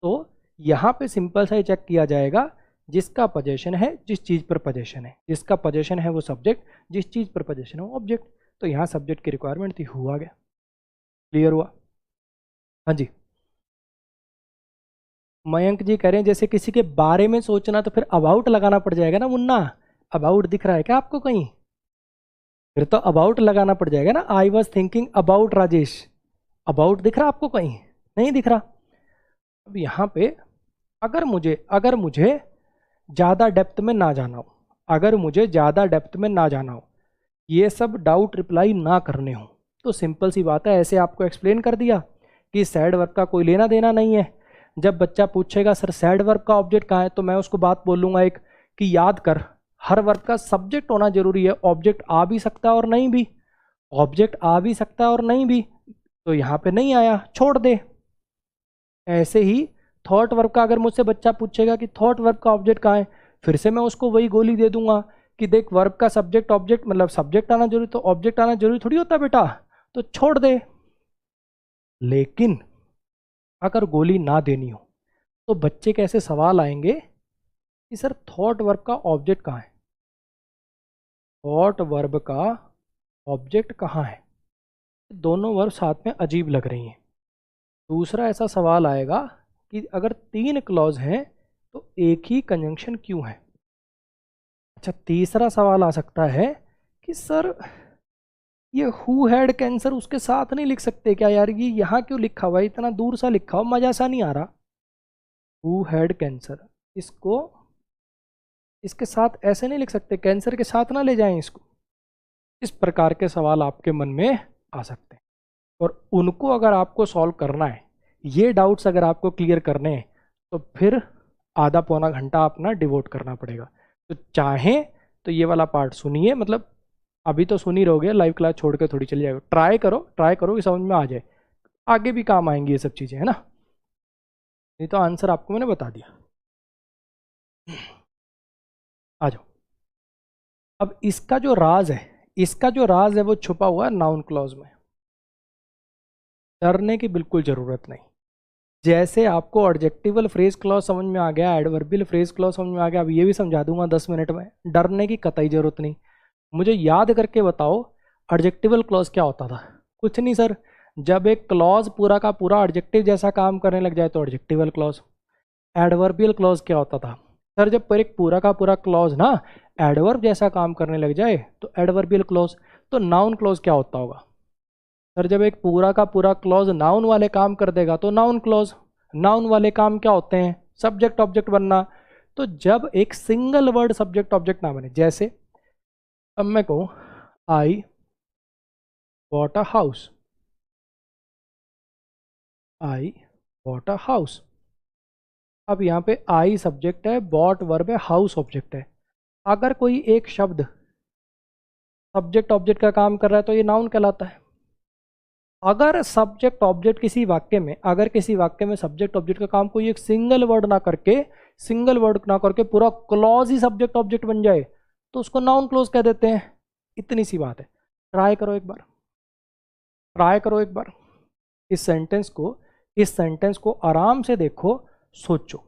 तो यहाँ पे सिंपल सा ही चेक किया जाएगा, जिसका पोजेशन है, जिस चीज़ पर पोजेशन है, जिसका पोजेशन है वो सब्जेक्ट, जिस चीज़ पर पोजेशन है वो ऑब्जेक्ट। तो यहाँ सब्जेक्ट की रिक्वायरमेंट थी, हुआ गया। क्लियर हुआ? हाँ जी। मयंक जी कह रहे हैं जैसे किसी के बारे में सोचना तो फिर अबाउट लगाना पड़ जाएगा ना मुन्ना। अबाउट दिख रहा है क्या आपको कहीं? फिर तो अबाउट लगाना पड़ जाएगा ना। I was thinking about Rajesh, about दिख रहा आपको कहीं? नहीं दिख रहा। अब यहाँ पे अगर मुझे ज़्यादा डेप्थ में ना जाना हो, अगर मुझे ज़्यादा डेप्थ में ना जाना हो, ये सब डाउट रिप्लाई ना करने हो, तो सिंपल सी बात है, ऐसे आपको एक्सप्लेन कर दिया कि सैड वर्ब का कोई लेना देना नहीं है। जब बच्चा पूछेगा सर सैड वर्ब का ऑब्जेक्ट कहाँ है, तो मैं उसको बात बोलूँगा एक कि याद कर, हर वर्ब का सब्जेक्ट होना जरूरी है। ऑब्जेक्ट आ भी सकता है और नहीं भी, ऑब्जेक्ट आ भी सकता है और नहीं भी। तो यहाँ पे नहीं आया, छोड़ दे। ऐसे ही थॉट वर्ब का अगर मुझसे बच्चा पूछेगा कि थॉट वर्ब का ऑब्जेक्ट कहाँ है, फिर से मैं उसको वही गोली दे दूंगा कि देख वर्ब का सब्जेक्ट ऑब्जेक्ट मतलब सब्जेक्ट आना जरूरी, तो ऑब्जेक्ट आना जरूरी थोड़ी होता बेटा, तो छोड़ दे। लेकिन अगर गोली ना देनी हो तो बच्चे कैसे सवाल आएंगे कि सर थॉट वर्ब का ऑब्जेक्ट कहाँ है, थॉट वर्ब का ऑब्जेक्ट कहाँ है? दोनों वर्ब साथ में अजीब लग रही हैं। दूसरा ऐसा सवाल आएगा कि अगर 3 क्लॉज हैं तो एक ही कंजंक्शन क्यों है? अच्छा, तीसरा सवाल आ सकता है कि सर ये हु हैड कैंसर उसके साथ नहीं लिख सकते क्या यार? ये यहाँ क्यों लिखा हुआ है, इतना दूर सा लिखा हुआ, मजा सा नहीं आ रहा। हु हैड कैंसर, इसको इसके साथ ऐसे नहीं लिख सकते, कैंसर के साथ ना ले जाएं इसको। इस प्रकार के सवाल आपके मन में आ सकते हैं, और उनको अगर आपको सॉल्व करना है, ये डाउट्स अगर आपको क्लियर करने हैं, तो फिर आधा पौना घंटा अपना डिवोट करना पड़ेगा। तो चाहें तो ये वाला पार्ट सुनिए, मतलब अभी तो सुन ही रहोगे, लाइव क्लास छोड़ के थोड़ी चली जाएगा। ट्राई करो कि समझ में आ जाए, आगे भी काम आएंगी ये सब चीज़ें, है ना। नहीं तो आंसर आपको मैंने बता दिया। आ जाओ। अब इसका जो राज है वो छुपा हुआ है नाउन क्लॉज में। डरने की बिल्कुल ज़रूरत नहीं। जैसे आपको एडजेक्टिवल फ्रेज क्लॉज समझ में आ गया, एडवर्बियल फ्रेज क्लॉज समझ में आ गया, अब ये भी समझा दूंगा 10 मिनट में। डरने की कतई जरूरत नहीं। मुझे याद करके बताओ एडजेक्टिवल क्लॉज क्या होता था? कुछ नहीं सर, जब एक क्लॉज पूरा का पूरा एडजेक्टिव जैसा काम करने लग जाए तो एडजेक्टिवल क्लॉज। एडवर्बियल क्लॉज क्या होता था? सर जब पर एक पूरा का पूरा क्लॉज ना एडवर्ब जैसा काम करने लग जाए तो एडवर्बियल क्लॉज। तो नाउन क्लॉज क्या होता होगा? सर जब एक पूरा का पूरा क्लॉज नाउन वाले काम कर देगा तो नाउन क्लॉज। नाउन वाले काम क्या होते हैं? सब्जेक्ट ऑब्जेक्ट बनना। तो जब एक सिंगल वर्ड सब्जेक्ट ऑब्जेक्ट ना बने, जैसे अब मैं कहूँ I bought a house, I bought a house. अब यहाँ पे आई सब्जेक्ट है, बॉट वर्ब है, हाउस ऑब्जेक्ट है। अगर कोई एक शब्द सब्जेक्ट ऑब्जेक्ट का काम कर रहा है तो ये नाउन कहलाता है। अगर सब्जेक्ट ऑब्जेक्ट किसी वाक्य में, अगर किसी वाक्य में सब्जेक्ट ऑब्जेक्ट का काम कोई एक सिंगल वर्ड ना करके पूरा क्लॉज ही सब्जेक्ट ऑब्जेक्ट बन जाए तो उसको नाउन क्लॉज कह देते हैं। इतनी सी बात है। ट्राई करो एक बार, ट्राई करो एक बार। इस सेंटेंस को आराम से देखो, सोचो।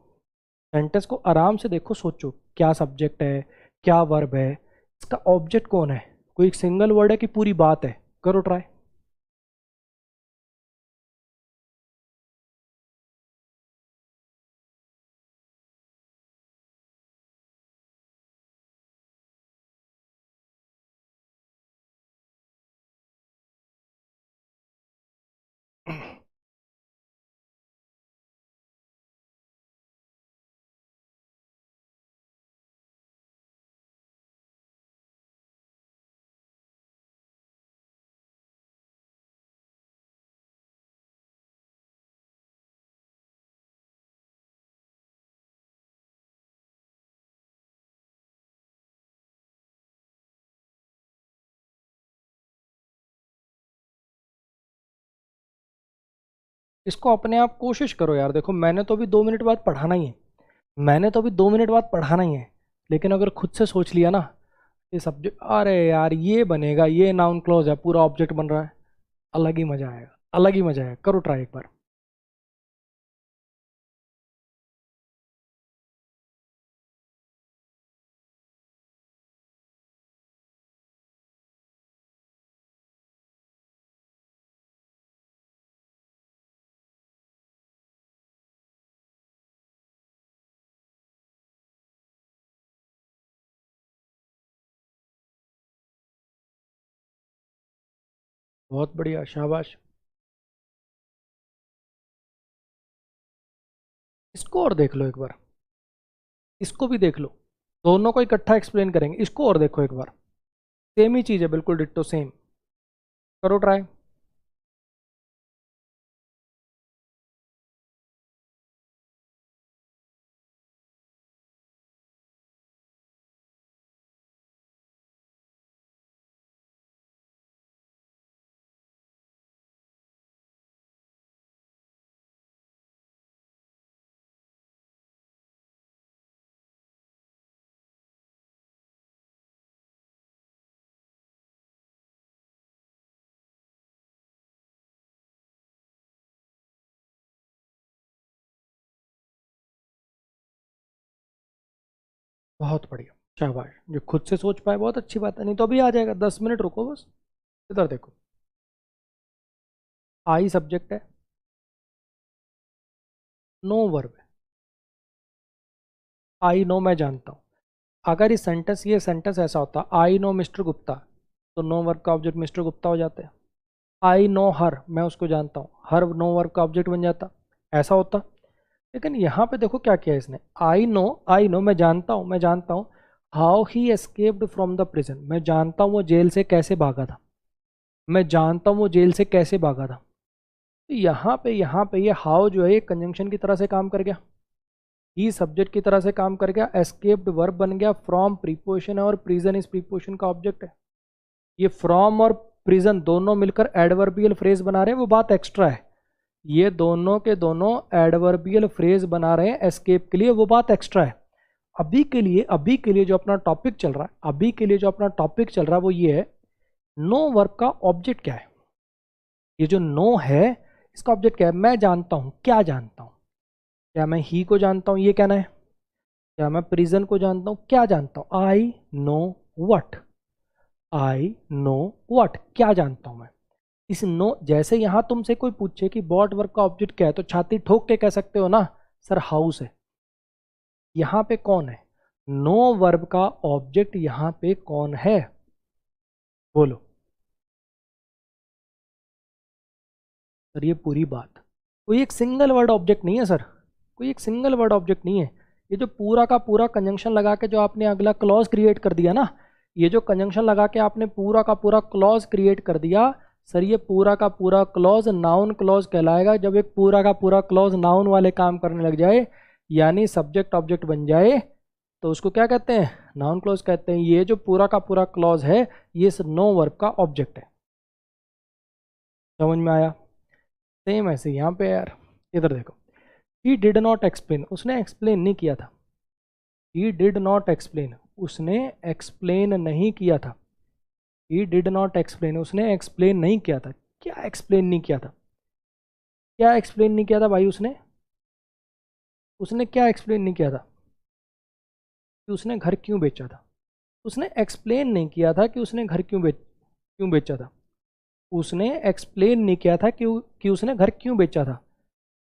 सेंटेंस को आराम से देखो, सोचो क्या सब्जेक्ट है, क्या वर्ब है, इसका ऑब्जेक्ट कौन है, कोई एक सिंगल वर्ड है कि पूरी बात है? करो ट्राई। इसको अपने आप कोशिश करो यार। देखो मैंने तो अभी 2 मिनट बाद पढ़ाना ही है, मैंने तो अभी 2 मिनट बाद पढ़ाना ही है, लेकिन अगर खुद से सोच लिया ना ये सब्जेक्ट, अरे यार ये बनेगा, ये नाउन क्लॉज है, पूरा ऑब्जेक्ट बन रहा है, अलग ही मजा आएगा, अलग ही मजा आएगा। करो ट्राई एक बार। बहुत बढ़िया, शाबाश। इसको और देख लो एक बार, इसको भी देख लो, दोनों को इकट्ठा एक्सप्लेन करेंगे। इसको और देखो एक बार, सेम ही चीज़ है, बिल्कुल डिट्टो सेम। करो ट्राई। बहुत बढ़िया, शाबाश। जो खुद से सोच पाए बहुत अच्छी बात है, नहीं तो अभी आ जाएगा। 10 मिनट रुको बस। इधर देखो, आई सब्जेक्ट है, नो वर्ब है। आई नो मैं जानता हूँ। अगर इस सेंटेंस, ये सेंटेंस ऐसा होता, आई नो मिस्टर गुप्ता, तो नो वर्ब का ऑब्जेक्ट मिस्टर गुप्ता हो जाता है। आई नो हर, मैं उसको जानता हूँ, हर नो वर्ब का ऑब्जेक्ट बन जाता, ऐसा होता। लेकिन यहाँ पे देखो क्या किया इसने, आई नो मैं जानता हूँ, मैं जानता हूँ, how he escaped from the prison, मैं जानता हूँ वो जेल से कैसे भागा था, मैं जानता हूँ वो जेल से कैसे भागा था। तो यहाँ पे ये हाउ जो है ये कंजंक्शन की तरह से काम कर गया, ही सब्जेक्ट की तरह से काम कर गया, एस्केप्ड वर्ब बन गया, फ्रॉम प्रीपोजिशन है और प्रिजन इस प्रीपोजिशन का ऑब्जेक्ट है। ये फ्रॉम और प्रिजन दोनों मिलकर एडवर्बियल फ्रेज बना रहे हैं, वो बात एक्स्ट्रा है। ये दोनों के दोनों एडवर्बियल फ्रेज बना रहे हैं एस्केप के लिए, वो बात एक्स्ट्रा है। अभी के लिए जो अपना टॉपिक चल रहा है, अभी के लिए जो अपना टॉपिक चल रहा है वो ये है, नो वर्ब का ऑब्जेक्ट क्या है। ये जो नो है इसका ऑब्जेक्ट क्या है, मैं जानता हूं, क्या जानता हूं, क्या मैं ही को जानता हूं, ये कहना है, क्या मैं प्रिजन को जानता हूं, क्या जानता हूं, I know what, I know what, क्या जानता हूं मैं। इस नो, जैसे यहां तुमसे कोई पूछे कि बॉट वर्ब का ऑब्जेक्ट क्या है, तो छाती ठोक के कह सकते हो ना, सर हाउस है। यहां पे कौन है, नो वर्ब का ऑब्जेक्ट यहां पे कौन है, बोलो। सर ये पूरी बात, कोई एक सिंगल वर्ड ऑब्जेक्ट नहीं है सर, कोई एक सिंगल वर्ड ऑब्जेक्ट नहीं है। ये जो पूरा का पूरा कंजंक्शन लगा के जो आपने अगला क्लॉज क्रिएट कर दिया ना, ये जो कंजंक्शन लगा के आपने पूरा का पूरा क्लॉज क्रिएट कर दिया, सर ये पूरा का पूरा क्लॉज नाउन क्लॉज कहलाएगा। जब एक पूरा का पूरा क्लॉज नाउन वाले काम करने लग जाए, यानी सब्जेक्ट ऑब्जेक्ट बन जाए, तो उसको क्या कहते हैं, नाउन क्लॉज कहते हैं। ये जो पूरा का पूरा क्लॉज है ये नो वर्ब का ऑब्जेक्ट है। समझ में आया। सेम ऐसे यहाँ पे यार, इधर देखो, ही डिड नॉट एक्सप्लेन, उसने एक्सप्लेन नहीं किया था, ही डिड नॉट एक्सप्लेन, उसने एक्सप्लेन नहीं किया था, ही डिड नॉट एक्सप्लेन, उसने एक्सप्लेन नहीं किया था। क्या एक्सप्लेन नहीं किया था, क्या एक्सप्लेन नहीं किया था भाई उसने, उसने क्या एक्सप्लेन नहीं किया था कि उसने घर क्यों बेचा था। उसने एक्सप्लेन नहीं किया था कि उसने घर क्यों बेचा था। उसने एक्सप्लेन नहीं किया था कि उसने घर क्यों बेचा था।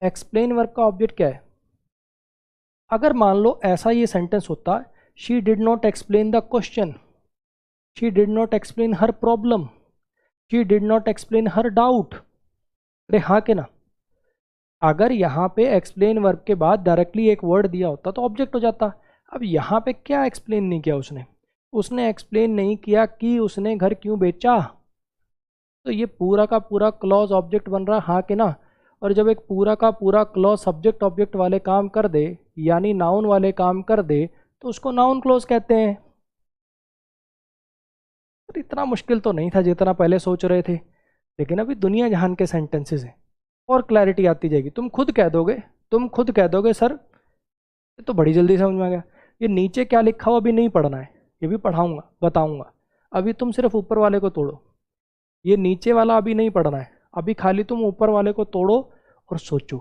एक्सप्लेन वर्ब का ऑब्जेक्ट क्या है। अगर मान लो ऐसा ये सेंटेंस होता, she did not explain the question, she did not explain her problem, she did not explain her doubt, अरे हाँ के ना। अगर यहाँ पे एक्सप्लेन वर्ब के बाद डायरेक्टली एक वर्ड दिया होता तो ऑब्जेक्ट हो जाता। अब यहाँ पे क्या एक्सप्लेन नहीं किया उसने, उसने एक्सप्लेन नहीं किया कि उसने घर क्यों बेचा, तो ये पूरा का पूरा क्लॉज ऑब्जेक्ट बन रहा, हाँ कि ना। और जब एक पूरा का पूरा क्लॉज सब्जेक्ट ऑब्जेक्ट वाले काम कर दे, यानी नाउन वाले काम कर दे, तो उसको नाउन क्लॉज कहते हैं। तो इतना मुश्किल तो नहीं था जितना पहले सोच रहे थे, लेकिन अभी दुनिया जहान के सेंटेंसेस हैं। और क्लैरिटी आती जाएगी। तुम खुद कह दोगे सर ये तो बड़ी जल्दी समझ में आ गया, ये नीचे क्या लिखा हो अभी नहीं पढ़ना है, ये भी पढ़ाऊंगा बताऊंगा। अभी तुम सिर्फ ऊपर वाले को तोड़ो, ये नीचे वाला अभी नहीं पढ़ना है, अभी खाली तुम ऊपर वाले को तोड़ो और सोचो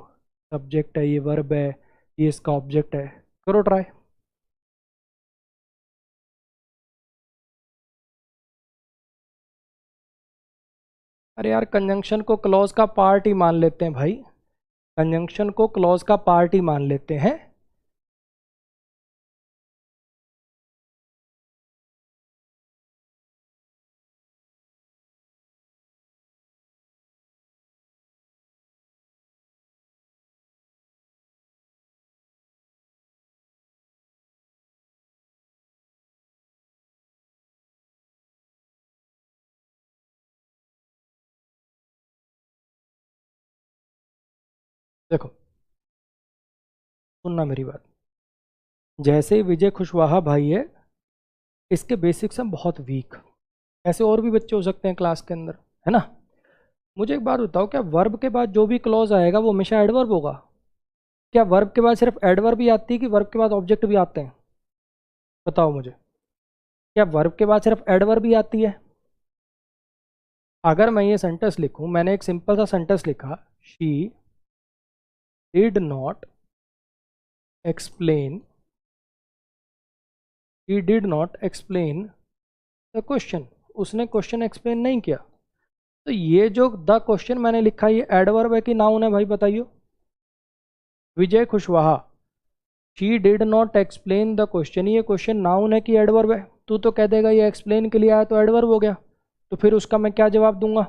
सब्जेक्ट है, ये वर्ब है, ये इसका ऑब्जेक्ट है। करो ट्राई। अरे यार कंजंक्शन को क्लॉज का पार्ट ही मान लेते हैं भाई, कंजंक्शन को क्लॉज का पार्ट ही मान लेते हैं। देखो सुनना मेरी बात, जैसे विजय कुशवाहा भाई है, इसके बेसिक्स हैं बहुत वीक, ऐसे और भी बच्चे हो सकते हैं क्लास के अंदर, है ना। मुझे एक बात बताओ, क्या वर्ब के बाद जो भी क्लॉज आएगा वो हमेशा एडवर्ब होगा? क्या वर्ब के बाद सिर्फ एडवर्ब ही आती है कि वर्ब के बाद ऑब्जेक्ट भी आते हैं? बताओ मुझे, क्या वर्ब के बाद सिर्फ एडवर्ब ही आती है? अगर मैं ये सेंटेंस लिखूं, मैंने एक सिंपल सा सेंटेंस लिखा, she did not explain, she did not explain the question, उसने क्वेश्चन एक्सप्लेन नहीं किया, तो ये जो द क्वेश्चन मैंने लिखा ये एडवर्ब है कि नाउन है भाई बताइए। Vijay Kushwaha, she did not explain the question, ये क्वेश्चन नाउन है कि एडवर्ब है? तू तो कह देगा ये एक्सप्लेन के लिए आया तो एडवर्ब हो गया, तो फिर उसका मैं क्या जवाब दूंगा?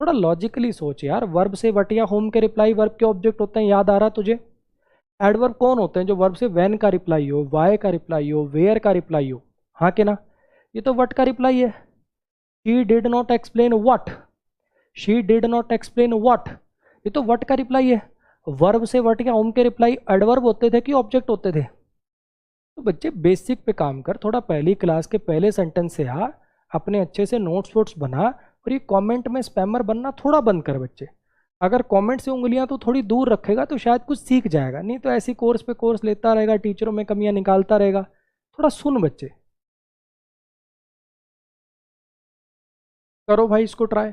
थोड़ा लॉजिकली सोच यार, वर्ब से वट या होम के रिप्लाई वर्ब के ऑब्जेक्ट होते हैं, याद आ रहा तुझे? एडवर्ब कौन होते हैं? जो वर्ब से व्हेन का रिप्लाई हो, वाई का रिप्लाई हो, वेयर का रिप्लाई हो, हाँ कि ना? ये तो वट का रिप्लाई है। She did not explain what, she did not explain what, ये तो वट का रिप्लाई है। वर्ब से वट या होम के रिप्लाई एडवर्ब होते थे कि ऑब्जेक्ट होते थे? तो बच्चे बेसिक पे काम कर, थोड़ा पहली क्लास के पहले सेंटेंस से आ, अपने अच्छे से नोट्स वोट्स बना, और ये कमेंट में स्पैमर बनना थोड़ा बंद कर बच्चे। अगर कमेंट से उंगलियां तो थोड़ी दूर रखेगा तो शायद कुछ सीख जाएगा, नहीं तो ऐसी कोर्स पे कोर्स लेता रहेगा, टीचरों में कमियां निकालता रहेगा। थोड़ा सुन बच्चे, करो भाई इसको ट्राई।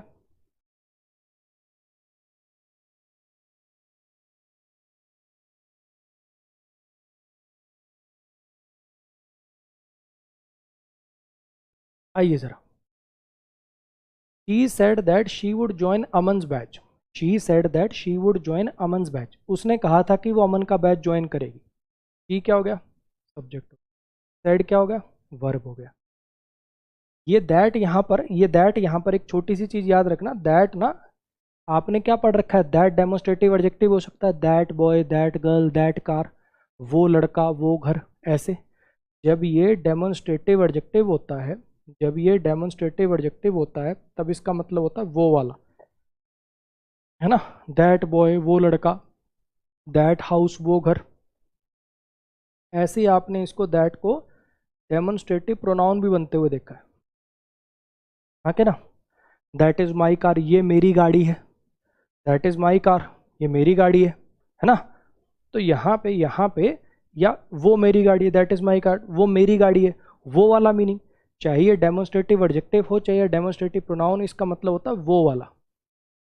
आइए जरा, She said that she would join Aman's batch. She said that she would join Aman's batch. उसने कहा था कि वो अमन का बैच ज्वाइन करेगी। She क्या हो गया? सब्जेक्ट। said क्या हो गया? वर्ब हो गया। ये दैट यहाँ पर एक छोटी सी चीज याद रखना, दैट ना आपने क्या पढ़ रखा है? दैट डेमोस्ट्रेटिव एडजेक्टिव हो सकता है, that boy, that girl, that car, वो लड़का, वो घर, ऐसे। जब ये डेमोन्स्ट्रेटिव एडजेक्टिव होता है, जब ये डेमोन्स्ट्रेटिव एडजेक्टिव होता है तब इसका मतलब होता है वो वाला, है ना। दैट बॉय वो लड़का, दैट हाउस वो घर, ऐसे ही आपने इसको दैट को डेमोन्स्ट्रेटिव प्रोनाउन भी बनते हुए देखा है, हाँ के ना। दैट इज माई कार, ये मेरी गाड़ी है, दैट इज माई कार, ये मेरी गाड़ी है ना। तो यहाँ पे या वो मेरी गाड़ी है, दैट इज माई कार, वो मेरी गाड़ी है, वो वाला मीनिंग, चाहे डेमोन्स्ट्रेटिव एडजेक्टिव हो चाहे डेमोन्स्ट्रेटिव प्रोनाउन, इसका मतलब होता है वो वाला,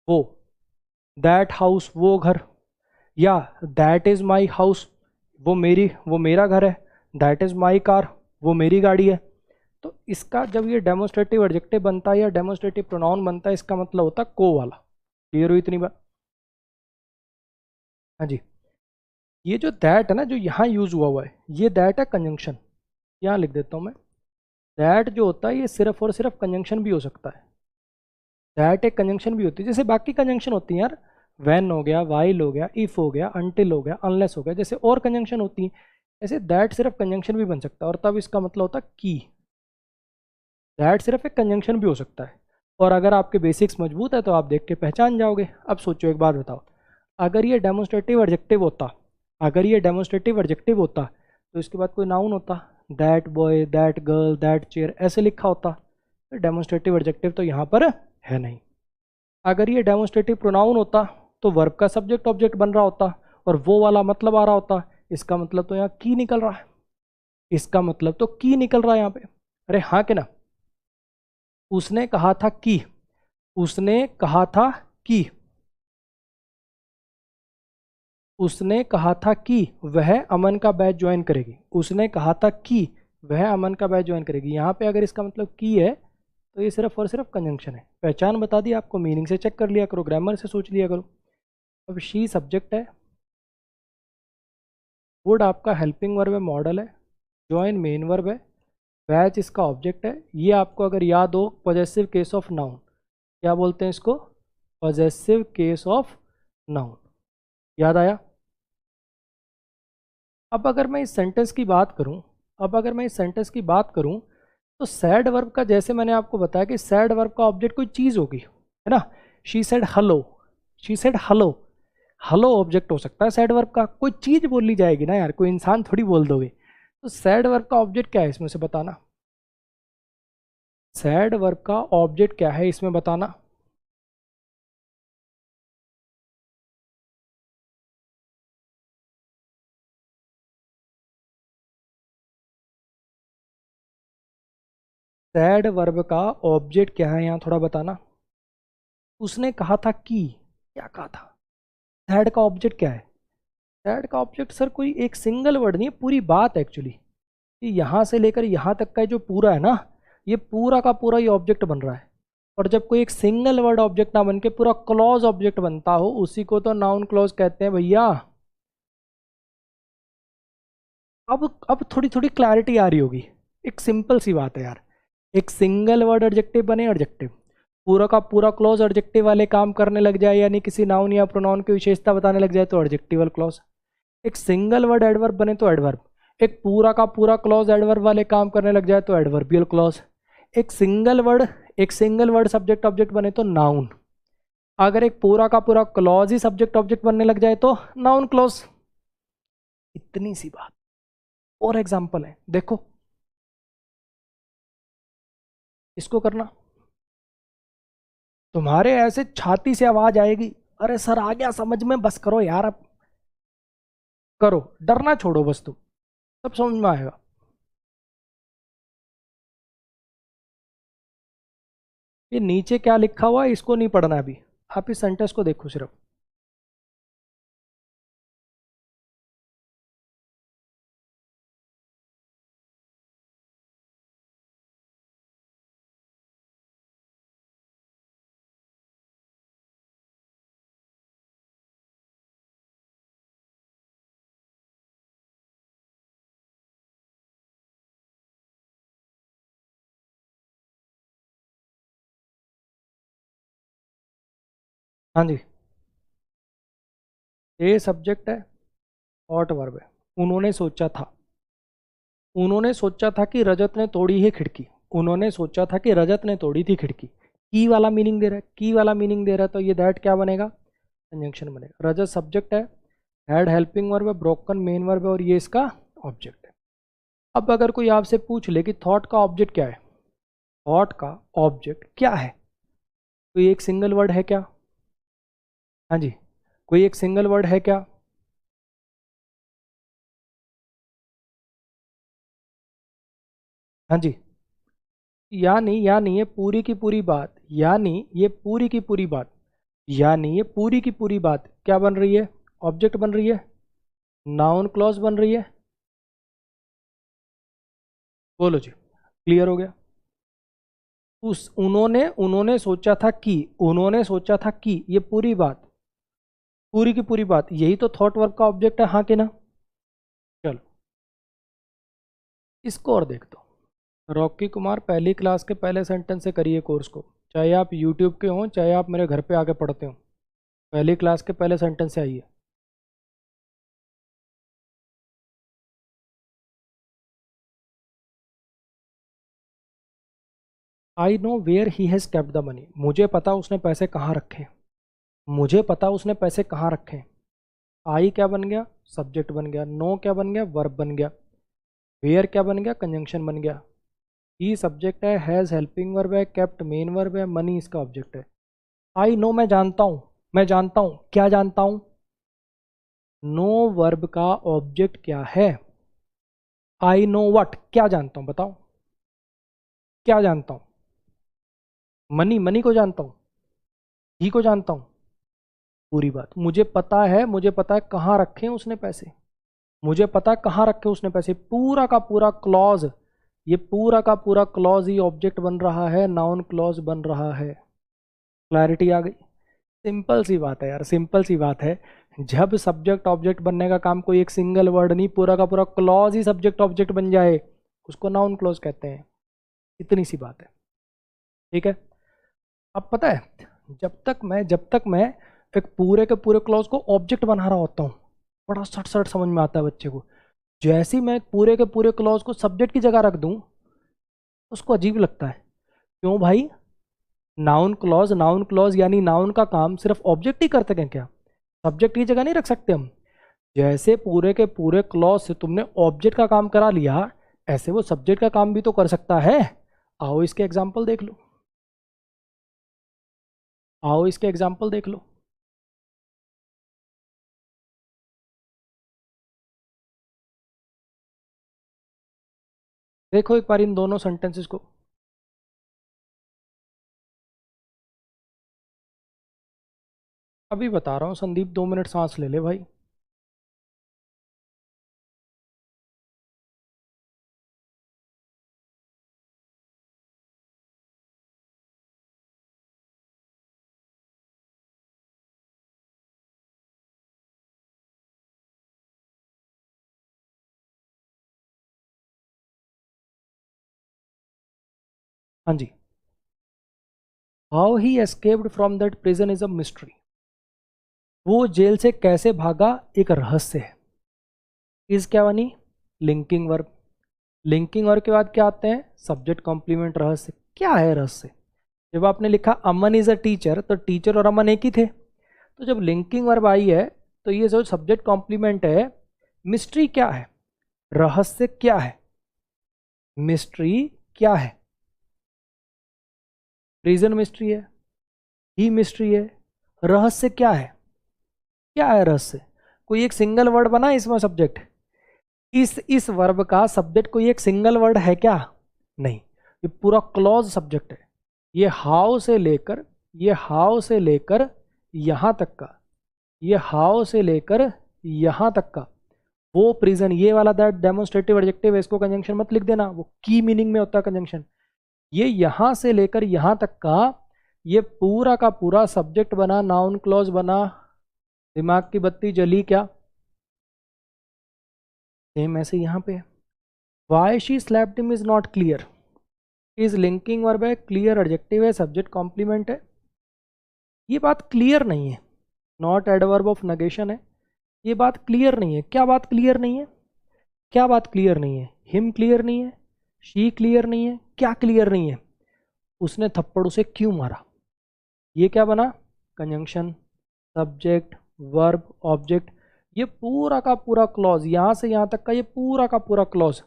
वो। दैट हाउस वो घर, या दैट इज माई हाउस, वो मेरा घर है, दैट इज माई कार, वो मेरी गाड़ी है। तो इसका जब ये डेमोन्स्ट्रेटिव एडजेक्टिव बनता है या डेमोन्स्ट्रेटिव प्रोनाउन बनता है, इसका मतलब होता है को वाला। क्लियर हुई इतनी बात? हाँ जी। ये जो दैट है ना, जो यहाँ यूज हुआ है, ये दैट है कंजंक्शन, यहाँ लिख देता हूँ मैं। दैट जो होता है ये सिर्फ और सिर्फ कंजंक्शन भी हो सकता है, दैट एक कंजंक्शन भी होती है, जैसे बाकी कंजंक्शन होती है यार, व्हेन हो गया, वाइल हो गया, इफ हो गया, अनटिल हो गया, अनलेस हो गया, जैसे और कंजंक्शन होती है, ऐसे दैट सिर्फ कंजंक्शन भी बन सकता है, और तब इसका मतलब होता है की। दैट सिर्फ एक कंजंक्शन भी हो सकता है, और अगर आपके बेसिक्स मजबूत है तो आप देख के पहचान जाओगे। अब सोचो एक बात बताओ, अगर ये डेमोन्स्ट्रेटिव एडजेक्टिव होता, अगर ये डेमोन्स्ट्रेटिव एडजेक्टिव होता तो इसके बाद कोई नाउन होता, that boy, that girl, that chair, ऐसे लिखा होता। तो डेमोन्स्ट्रेटिव एडजेक्टिव तो यहाँ पर है नहीं। अगर ये डेमोन्स्ट्रेटिव प्रोनाउन होता तो वर्ब का सब्जेक्ट ऑब्जेक्ट बन रहा होता और वो वाला मतलब आ रहा होता। इसका मतलब तो यहाँ की निकल रहा है, इसका मतलब तो की निकल रहा है यहाँ पे। अरे हाँ कि ना। उसने कहा था कि, उसने कहा था कि, उसने कहा था कि वह अमन का बैच ज्वाइन करेगी। उसने कहा था कि वह अमन का बैच ज्वाइन करेगी। यहाँ पे अगर इसका मतलब की है तो ये सिर्फ और सिर्फ कंजंक्शन है। पहचान बता दी आपको, मीनिंग से चेक कर लिया करो, ग्रामर से सोच लिया करो। अब शी सब्जेक्ट है, वुड आपका हेल्पिंग वर्ब है, मॉडल है, ज्वाइन मेन वर्ब है, बैच इसका ऑब्जेक्ट है। ये आपको अगर याद हो, पॉजेसिव केस ऑफ नाउन, क्या बोलते हैं इसको, पॉजेसिव केस ऑफ नाउन। याद आया। अब अगर मैं इस सेंटेंस की बात करूं, अब अगर मैं इस सेंटेंस की बात करूं तो सैड वर्ब का, जैसे मैंने आपको बताया कि सैड वर्ब का ऑब्जेक्ट कोई चीज़ होगी, है ना। She said hello, she said hello, hello object हो सकता है सैड वर्ब का। कोई चीज़ बोली जाएगी ना यार, कोई इंसान थोड़ी बोल दोगे। तो सैड वर्ब का ऑब्जेक्ट क्या है इसमें से बताना, सैड वर्ब का ऑब्जेक्ट क्या है इसमें बताना। सैड वर्ब का ऑब्जेक्ट क्या है यहाँ थोड़ा बताना। उसने कहा था कि, क्या कहा था, सैड का ऑब्जेक्ट क्या है। सैड का ऑब्जेक्ट सर कोई एक सिंगल वर्ड नहीं है, पूरी बात एक्चुअली। कि यहाँ से लेकर यहाँ तक का जो पूरा है ना, ये पूरा का पूरा ये ऑब्जेक्ट बन रहा है। और जब कोई एक सिंगल वर्ड ऑब्जेक्ट ना बन के पूरा क्लॉज ऑब्जेक्ट बनता हो, उसी को तो नाउन क्लॉज कहते हैं भैया। अब थोड़ी थोड़ी क्लैरिटी आ रही होगी। एक सिंपल सी बात है यार, एक सिंगल वर्ड एडजेक्टिव बने, एडजेक्टिव पूरा का पूरा क्लॉज एडजेक्टिव वाले काम करने लग जाए, यानी किसी नाउन या प्रोनाउन की विशेषता बताने लग जाए तो एडजेक्टिवल क्लॉज। एक सिंगल वर्ड एडवर्ब बने तो एडवर्ब। एक पूरा का पूरा क्लॉज एडवर्ब वाले काम करने लग जाए तो एडवर्बियल क्लॉज। एक सिंगल वर्ड, एक सिंगल वर्ड सब्जेक्ट ऑब्जेक्ट बने तो नाउन। अगर एक पूरा का पूरा क्लॉज ही सब्जेक्ट ऑब्जेक्ट बनने लग जाए तो नाउन क्लॉज। इतनी सी बात। और एग्जांपल है देखो, इसको करना, तुम्हारे ऐसे छाती से आवाज आएगी, अरे सर आ गया समझ में, बस करो यार अब, करो, डरना छोड़ो बस तुम, सब समझ में आएगा। ये नीचे क्या लिखा हुआ है इसको नहीं पढ़ना अभी, आप इस सेंटेंस को देखो सिर्फ। हाँ जी, ये सब्जेक्ट है, हॉट वर्ब है। उन्होंने सोचा था, उन्होंने सोचा था कि रजत ने तोड़ी है खिड़की। उन्होंने सोचा था कि रजत ने तोड़ी थी खिड़की। की वाला मीनिंग दे रहा है, की वाला मीनिंग दे रहा है, तो ये दैट क्या बनेगा, कंजंक्शन बनेगा। रजत सब्जेक्ट है, हैड हेल्पिंग वर्ब है, ब्रोकन मेन वर्ब है और ये इसका ऑब्जेक्ट है। अब अगर कोई आपसे पूछ ले कि थॉट का ऑब्जेक्ट क्या है, थॉट का ऑब्जेक्ट क्या है, तो ये एक सिंगल वर्ड है क्या। हाँ जी, कोई एक सिंगल वर्ड है क्या। हाँ जी, यानी ये पूरी की पूरी बात, यानी ये पूरी की पूरी बात, यानी ये पूरी की पूरी बात क्या बन रही है, ऑब्जेक्ट बन रही है, नाउन क्लॉज बन रही है। बोलो जी, क्लियर हो गया। उस उन्होंने उन्होंने सोचा था कि, उन्होंने सोचा था कि ये पूरी बात, पूरी की पूरी बात, यही तो थॉट वर्क का ऑब्जेक्ट है, हाँ कि ना। चलो इसको और देख दो। रॉकी कुमार पहली क्लास के पहले सेंटेंस से करिए कोर्स को, चाहे आप यूट्यूब के हों चाहे आप मेरे घर पे आके पढ़ते हो, पहली क्लास के पहले सेंटेंस से आइए। I know where he has kept the money, मुझे पता उसने पैसे कहाँ रखे, मुझे पता उसने पैसे कहाँ रखे। आई क्या बन गया, सब्जेक्ट बन गया, नो क्या बन गया, वर्ब बन गया, वेयर क्या बन गया, कंजंक्शन बन गया, ही सब्जेक्ट है, हैज़ हेल्पिंग वर्ब है, केप्ट मेन वर्ब है, मनी इसका ऑब्जेक्ट है। आई नो मैं जानता हूँ, मैं जानता हूं, क्या जानता हूं? नो वर्ब का ऑब्जेक्ट क्या है? आई नो व्हाट, क्या जानता हूं बताओ, क्या जानता हूं? मनी, मनी को जानता हूं, ही को जानता हूं, पूरी बात मुझे पता है, मुझे पता है कहाँ रखे हैं उसने पैसे, मुझे पता है कहाँ रखे उसने पैसे, पूरा का पूरा क्लॉज, ये पूरा का पूरा क्लॉज ही ऑब्जेक्ट बन रहा है, नाउन क्लॉज बन रहा है। क्लैरिटी आ गई? सिंपल सी बात है यार, सिंपल सी बात है। जब सब्जेक्ट ऑब्जेक्ट बनने का काम कोई एक सिंगल वर्ड नहीं, पूरा का पूरा क्लॉज ही सब्जेक्ट ऑब्जेक्ट बन जाए, उसको नाउन क्लॉज कहते हैं। इतनी सी बात है, ठीक है। अब पता है, जब तक मैं एक पूरे के पूरे क्लॉज को ऑब्जेक्ट बना रहा होता हूँ, बड़ा सट सट समझ में आता है बच्चे को। जैसे ही मैं पूरे के पूरे क्लॉज को सब्जेक्ट की जगह रख दूं, उसको अजीब लगता है। क्यों भाई? नाउन क्लॉज यानी नाउन का काम सिर्फ ऑब्जेक्ट ही करते हैं क्या? सब्जेक्ट की जगह नहीं रख सकते हम? जैसे पूरे के पूरे क्लॉज से तुमने ऑब्जेक्ट का काम करा लिया, ऐसे वो सब्जेक्ट का काम भी तो कर सकता है। आओ इसके एग्जाम्पल देख लो, आओ इसके एग्जाम्पल देख लो। देखो एक बार इन दोनों सेंटेंसेस को। अभी बता रहा हूँ संदीप, 2 मिनट सांस ले ले भाई। हाँ जी। How he escaped from that prison is a mystery. वो जेल से कैसे भागा, एक रहस्य है। इज क्या बनी? Linking verb. लिंकिंग वर्ब के बाद क्या आते हैं? सब्जेक्ट कॉम्प्लीमेंट रहस्य। क्या है रहस्य? जब आपने लिखा अमन इज अ टीचर, तो टीचर और अमन एक ही थे। तो जब लिंकिंग वर्ब आई है, तो ये जो सब्जेक्ट कॉम्प्लीमेंट है, मिस्ट्री क्या है, रहस्य क्या है? मिस्ट्री क्या है? रीजन मिस्ट्री है, ही मिस्ट्री है, रहस्य क्या है? क्या है रहस्य? कोई एक सिंगल वर्ड बना है इसमें सब्जेक्ट? इस वर्ब का सब्जेक्ट कोई एक सिंगल वर्ड है क्या? नहीं, ये पूरा क्लॉज सब्जेक्ट है। ये हाउ से लेकर, ये हाउ से लेकर यहां तक का, ये हाउ से लेकर यहां तक का वो प्रिजन, ये वाला दैट डेमोन्स्ट्रेटिव एडजेक्टिव है, इसको कंजंक्शन मत लिख देना, वो की मीनिंग में होता है कंजंक्शन। ये यहां से लेकर यहां तक का, ये पूरा का पूरा सब्जेक्ट बना, नाउन क्लॉज बना। दिमाग की बत्ती जली क्या? सेम ऐसे यहां पे why she slapped him is not clear. Is linking verb है, क्लियर एडजेक्टिव है, सब्जेक्ट कॉम्प्लीमेंट है। ये बात क्लियर नहीं है, नॉट एडवर्ब ऑफ नेगेशन है। ये बात क्लियर नहीं है। क्या बात क्लियर नहीं है? क्या बात क्लियर नहीं है? हिम क्लियर नहीं है, शी क्लियर नहीं है, क्या क्लियर नहीं है? उसने थप्पड़ उसे क्यों मारा? ये क्या बना? Conjunction, subject, verb, object. ये पूरा का पूरा क्लॉज, यहां से यहां तक का ये पूरा का पूरा क्लॉज,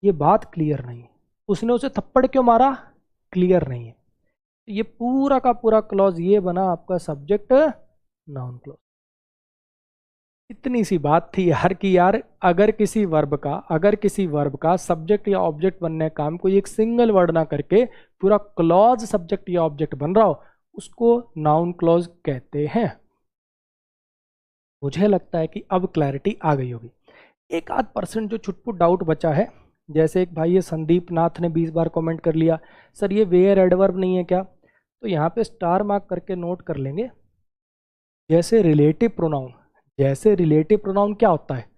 ये बात क्लियर नहीं है। उसने उसे थप्पड़ क्यों मारा? क्लियर नहीं है। ये पूरा का पूरा क्लॉज ये बना आपका सब्जेक्ट नाउन क्लॉज। इतनी सी बात थी यार कि यार अगर किसी वर्ब का सब्जेक्ट या ऑब्जेक्ट बनने का काम कोई एक सिंगल वर्ड ना करके पूरा क्लॉज सब्जेक्ट या ऑब्जेक्ट बन रहा हो, उसको नाउन क्लॉज कहते हैं। मुझे लगता है कि अब क्लैरिटी आ गई होगी। एक आध परसेंट जो छुटपुट डाउट बचा है, जैसे एक भाई ये संदीप नाथ ने 20 बार कमेंट कर लिया, सर ये वेयर एडवर्ब नहीं है क्या? तो यहाँ पे स्टार मार्क करके नोट कर लेंगे। जैसे रिलेटिव प्रोनाउन, जैसे रिलेटिव प्रोनाउन क्या होता है?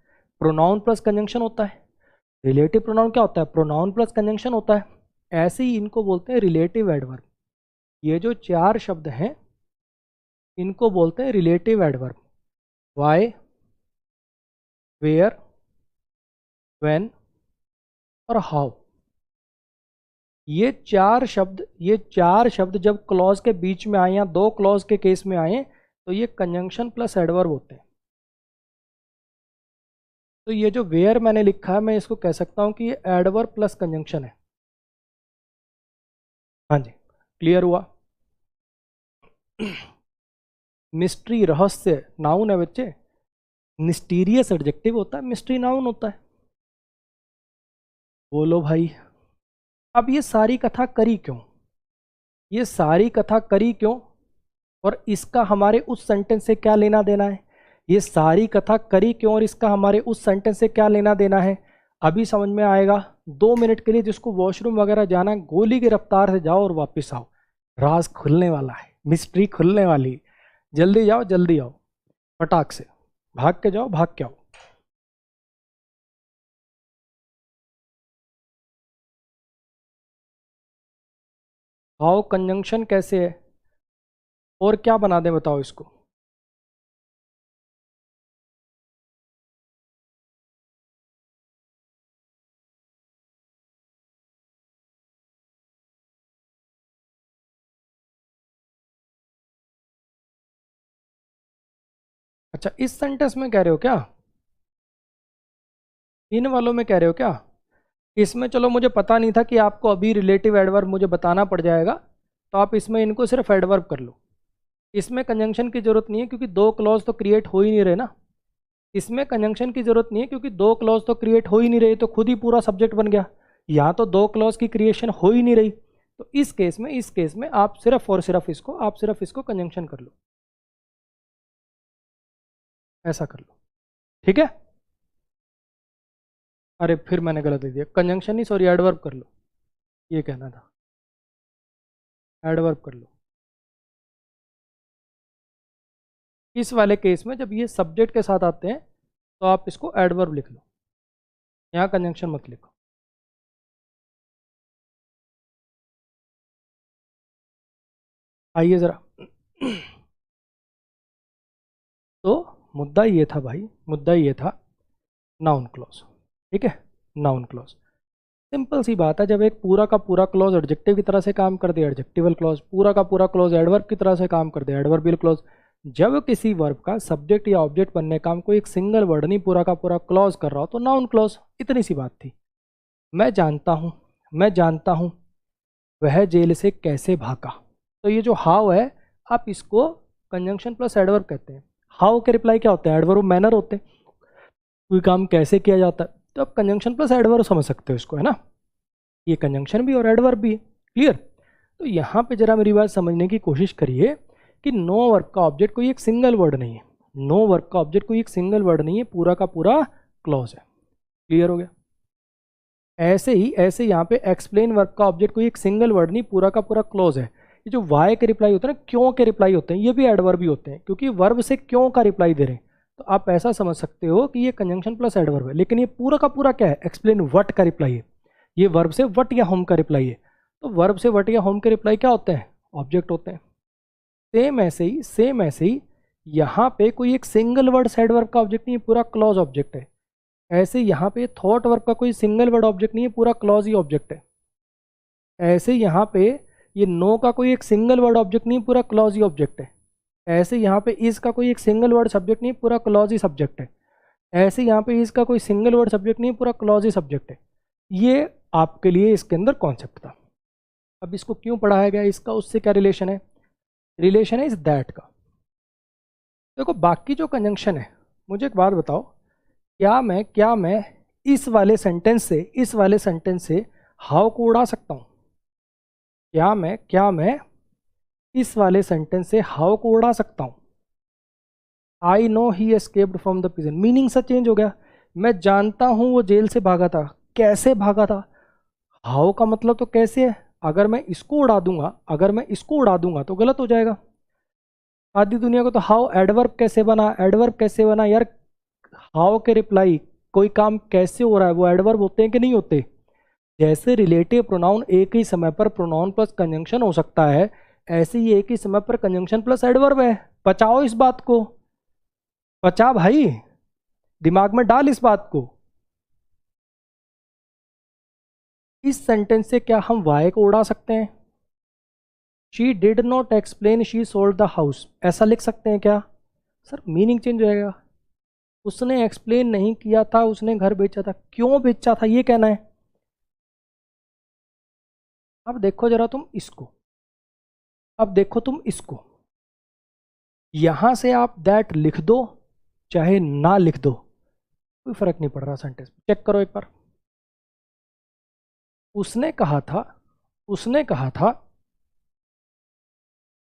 प्रोनाउन प्लस कंजंक्शन होता है। रिलेटिव प्रोनाउन क्या होता है? प्रोनाउन प्लस कंजंक्शन होता है। ऐसे ही इनको बोलते हैं रिलेटिव एडवर्ब। ये जो 4 शब्द हैं, इनको बोलते हैं relative adverb. Why, where, when और हाउ। ये चार शब्द जब क्लॉज के बीच में आए या दो क्लॉज के केस में आए, तो ये कंजंक्शन प्लस एडवर्ब होते हैं। तो ये जो वेयर मैंने लिखा है, मैं इसको कह सकता हूं कि ये एडवर्ब प्लस कंजंक्शन है। हाँ जी, क्लियर हुआ? मिस्ट्री रहस्य नाउन है बच्चे, मिस्टीरियस एडजेक्टिव होता है, मिस्ट्री नाउन होता है। बोलो भाई, अब ये सारी कथा करी क्यों, ये सारी कथा करी क्यों, और इसका हमारे उस सेंटेंस से क्या लेना देना है, ये सारी कथा करी क्यों और इसका हमारे उस सेंटेंस से क्या लेना देना है, अभी समझ में आएगा। 2 मिनट के लिए जिसको वॉशरूम वगैरह जाना है, गोली की रफ्तार से जाओ और वापस आओ, राज खुलने वाला है, मिस्ट्री खुलने वाली। जल्दी जाओ जल्दी आओ, फटाक से भाग के जाओ, भाग के आओ। हाउ कंजंक्शन कैसे है और क्या बना दें बताओ इसको। अच्छा, इस सेंटेंस में कह रहे हो क्या, इन वालों में कह रहे हो क्या। इसमें चलो मुझे पता नहीं था कि आपको अभी रिलेटिव एडवर्ब मुझे बताना पड़ जाएगा, तो आप इसमें इनको सिर्फ एडवर्ब कर लो। इसमें कंजंक्शन की जरूरत नहीं है क्योंकि 2 क्लॉज तो क्रिएट हो ही नहीं रहे ना। इसमें कंजंक्शन की जरूरत नहीं है क्योंकि 2 क्लॉज तो क्रिएट हो ही नहीं रहे, तो खुद ही पूरा सब्जेक्ट बन गया। यहाँ तो 2 क्लॉज की क्रिएशन हो ही नहीं रही, तो इस केस में आप सिर्फ और सिर्फ इसको कंजंक्शन कर लो, ऐसा कर लो, ठीक है। अरे फिर मैंने गलत लिख दिया, कंजंक्शन नहीं सॉरी, एडवर्ब कर लो, ये कहना था, एडवर्ब कर लो। इस वाले केस में जब ये सब्जेक्ट के साथ आते हैं तो आप इसको एडवर्ब लिख लो, यहाँ कंजंक्शन मत लिखो। आइए ज़रा तो मुद्दा ये था भाई, मुद्दा ये था नाउन क्लॉज, ठीक है। नाउन क्लॉज सिंपल सी बात है, जब एक पूरा का पूरा क्लॉज एडजेक्टिव की तरह से काम कर दे एडजेक्टिवल क्लॉज, पूरा का पूरा क्लॉज एडवर्ब की तरह से काम कर दे एडवर्बियल क्लॉज। जब किसी वर्ब का सब्जेक्ट या ऑब्जेक्ट बनने का काम कोई एक सिंगल वर्ड नहीं पूरा का पूरा क्लॉज कर रहा हो तो नाउन क्लॉज, इतनी सी बात थी। मैं जानता हूँ वह जेल से कैसे भागा, तो ये जो हाउ है आप इसको कंजंक्शन प्लस एडवर्ब कहते हैं। हाउ के रिप्लाई क्या होते हैं, एडवर्ब मैनर होते हैं, कोई काम कैसे किया जाता है, तो आप कंजंक्शन प्लस एडवर्ब समझ सकते हो इसको, है ना। ये कंजंक्शन भी और एडवर्ब भी है, क्लियर। तो यहाँ पे जरा मेरी बात समझने की कोशिश करिए कि नो वर्ब का ऑब्जेक्ट कोई एक सिंगल वर्ड नहीं है, नो वर्ब का ऑब्जेक्ट कोई एक सिंगल वर्ड नहीं है, पूरा का पूरा क्लॉज है, क्लियर हो गया। ऐसे यहाँ पे एक्सप्लेन वर्ब का ऑब्जेक्ट कोई एक सिंगल वर्ड नहीं, पूरा का पूरा क्लॉज है। ये जो वाई के रिप्लाई होते हैं ना, क्यों के रिप्लाई होते हैं, ये भी एडवर्ब भी होते हैं क्योंकि वर्ब से क्यों का रिप्लाई दे रहे हैं। तो आप ऐसा समझ सकते हो कि ये कंजंक्शन प्लस एडवर्ब है, लेकिन ये पूरा का पूरा क्या है, एक्सप्लेन व्हाट का रिप्लाई है। ये वर्ब से व्हाट या होम का रिप्लाई है, तो वर्ब से व्हाट या होम के रिप्लाई क्या होते हैं, ऑब्जेक्ट होते हैं। सेम ऐसे ही यहाँ पे कोई एक सिंगल वर्ड साइड वर्ब का ऑब्जेक्ट नहीं है, पूरा क्लॉज ऑब्जेक्ट है। ऐसे यहाँ पे थॉट वर्ब का कोई सिंगल वर्ड ऑब्जेक्ट नहीं है, पूरा क्लॉज ही ऑब्जेक्ट है। ऐसे यहाँ पे ये नो का कोई एक सिंगल वर्ड ऑब्जेक्ट नहीं, पूरा क्लॉज ही ऑब्जेक्ट है। ऐसे यहाँ पे इस का कोई एक सिंगल वर्ड सब्जेक्ट नहीं, पूरा क्लॉज ही सब्जेक्ट है। ऐसे यहाँ पे इसका कोई सिंगल वर्ड सब्जेक्ट नहीं, पूरा क्लॉज ही सब्जेक्ट है। ये आपके लिए इसके अंदर कॉन्सेप्ट था। अब इसको क्यों पढ़ाया गया, इसका उससे क्या रिलेशन है, रिलेशन है इस दैट का। देखो बाकी जो कंजंक्शन है, मुझे एक बात बताओ, क्या मैं इस वाले सेंटेंस से हाउ को उड़ा सकता हूँ, क्या मैं इस वाले सेंटेंस से हाउ को उड़ा सकता हूँ। I know he escaped from the prison, meaning सा चेंज हो गया। मैं जानता हूँ वो जेल से भागा था, कैसे भागा था, हाउ का मतलब तो कैसे है। अगर मैं इसको उड़ा दूंगा तो गलत हो जाएगा। आधी दुनिया को तो हाउ एडवर्ब कैसे बना यार। हाउ के रिप्लाई कोई काम कैसे हो रहा है वो एडवर्ब होते हैं कि नहीं होते। जैसे रिलेटिव प्रोनाउन एक ही समय पर प्रोनाउन प्लस कंजंक्शन हो सकता है, ऐसे ही एक ही समय पर कंजंक्शन प्लस एडवर्ब है। पचाओ इस बात को, पचा भाई, दिमाग में डाल इस बात को। इस सेंटेंस से क्या हम वाई को उड़ा सकते हैं, she did not explain she sold the house, ऐसा लिख सकते हैं क्या। सर मीनिंग चेंज हो जाएगा। उसने एक्सप्लेन नहीं किया था, उसने घर बेचा था, क्यों बेचा था ये कहना है। अब देखो जरा तुम इसको, अब देखो तुम इसको, यहां से आप दैट लिख दो चाहे ना लिख दो, कोई फर्क नहीं पड़ रहा सेंटेंस। चेक करो एक बार। उसने कहा था, उसने कहा था,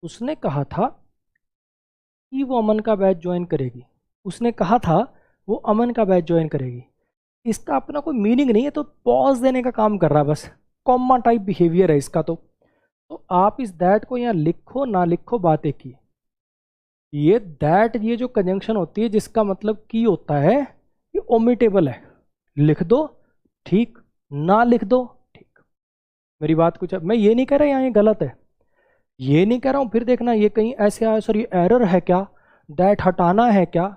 उसने कहा था कि वो अमन का बैच ज्वाइन करेगी। उसने कहा था वो अमन का बैच ज्वाइन करेगी। इसका अपना कोई मीनिंग नहीं है, तो पॉज देने का काम कर रहा है बस। कॉमा टाइप बिहेवियर है इसका। तो आप इस दैट को यहाँ लिखो ना लिखो, बात एक ही है। ये दैट, ये जो कंजंक्शन होती है जिसका मतलब की होता है, ये ओमिटेबल है। लिख दो ठीक, ना लिख दो ठीक। मेरी बात कुछ, मैं ये नहीं कह रहा यहाँ ये गलत है, ये नहीं कह रहा हूँ। फिर देखना ये कहीं ऐसे आया सर ये एरर है क्या, दैट हटाना है क्या,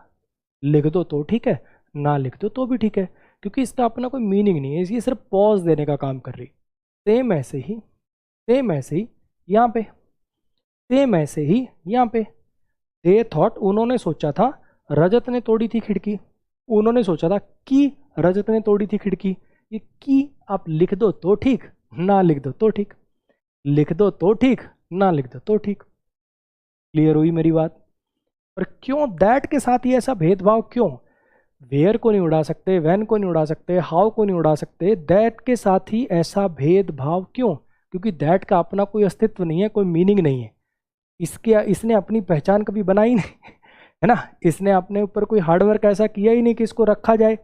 लिख दो तो ठीक है, ना लिख दो तो भी ठीक है, क्योंकि इसका अपना कोई मीनिंग नहीं है। ये सिर्फ पॉज देने का काम कर रही। सेम ऐसे ही, सेम ऐसे ही यहाँ पे, सेम ऐसे ही यहाँ पे। दे थॉट, उन्होंने सोचा था, रजत ने तोड़ी थी खिड़की। उन्होंने सोचा था कि रजत ने तोड़ी थी खिड़की। ये की आप लिख दो तो ठीक, ना लिख दो तो ठीक, लिख दो तो ठीक, ना लिख दो तो ठीक। क्लियर हुई मेरी बात? और क्यों दैट के साथ ही ऐसा भेदभाव क्यों? वेयर को नहीं उड़ा सकते, व्हेन को नहीं उड़ा सकते, हाउ को नहीं उड़ा सकते, दैट के साथ ही ऐसा भेदभाव क्यों? क्योंकि दैट का अपना कोई अस्तित्व नहीं है, कोई मीनिंग नहीं है। इसने अपनी पहचान कभी बनाई नहीं है ना। इसने अपने ऊपर कोई हार्डवर्क ऐसा किया ही नहीं कि इसको रखा जाए।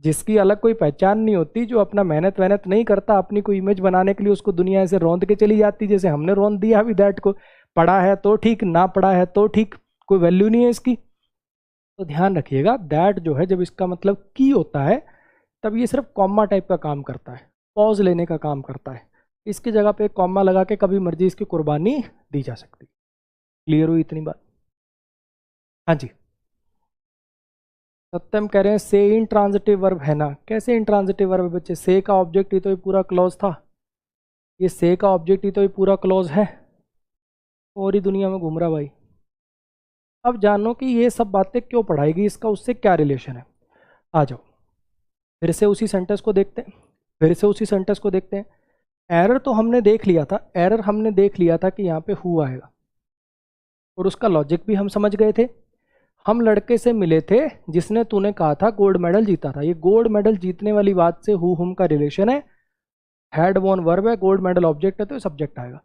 जिसकी अलग कोई पहचान नहीं होती, जो अपना मेहनत वहनत नहीं करता अपनी कोई इमेज बनाने के लिए, उसको दुनिया ऐसे रौंद के चली जाती, जैसे हमने रौंद दिया अभी दैट को। पढ़ा है तो ठीक, ना पढ़ा है तो ठीक, कोई वैल्यू नहीं है इसकी। तो ध्यान रखिएगा, दैट जो है जब इसका मतलब की होता है, तब ये सिर्फ कॉमा टाइप का काम करता है, पॉज लेने का काम करता है। इसकी जगह पे कॉमा लगा के कभी मर्जी इसकी कुर्बानी दी जा सकती। क्लियर हुई इतनी बात? हाँ जी, सत्यम कह रहे हैं से इंट्रांजिटिव वर्ब है ना। कैसे इंट्रांजिटिव वर्ब है बच्चे? से का ऑब्जेक्ट ही तो ये पूरा क्लॉज था, ये से का ऑब्जेक्ट ही तो ये पूरा क्लॉज है, और ही दुनिया में घूम रहा भाई। अब जानो कि ये सब बातें क्यों पढ़ाएगी, इसका उससे क्या रिलेशन है। आ जाओ फिर से उसी सेंटेंस को देखते हैं, फिर से उसी सेंटेंस को देखते हैं। एरर तो हमने देख लिया था, एरर हमने देख लिया था कि यहाँ पे हु आएगा, और उसका लॉजिक भी हम समझ गए थे। हम लड़के से मिले थे जिसने तूने कहा था गोल्ड मेडल जीता था। ये गोल्ड मेडल जीतने वाली बात से हु हुम का रिलेशन है। हैड वॉन वर्ब है, गोल्ड मेडल ऑब्जेक्ट है, तो सब्जेक्ट आएगा।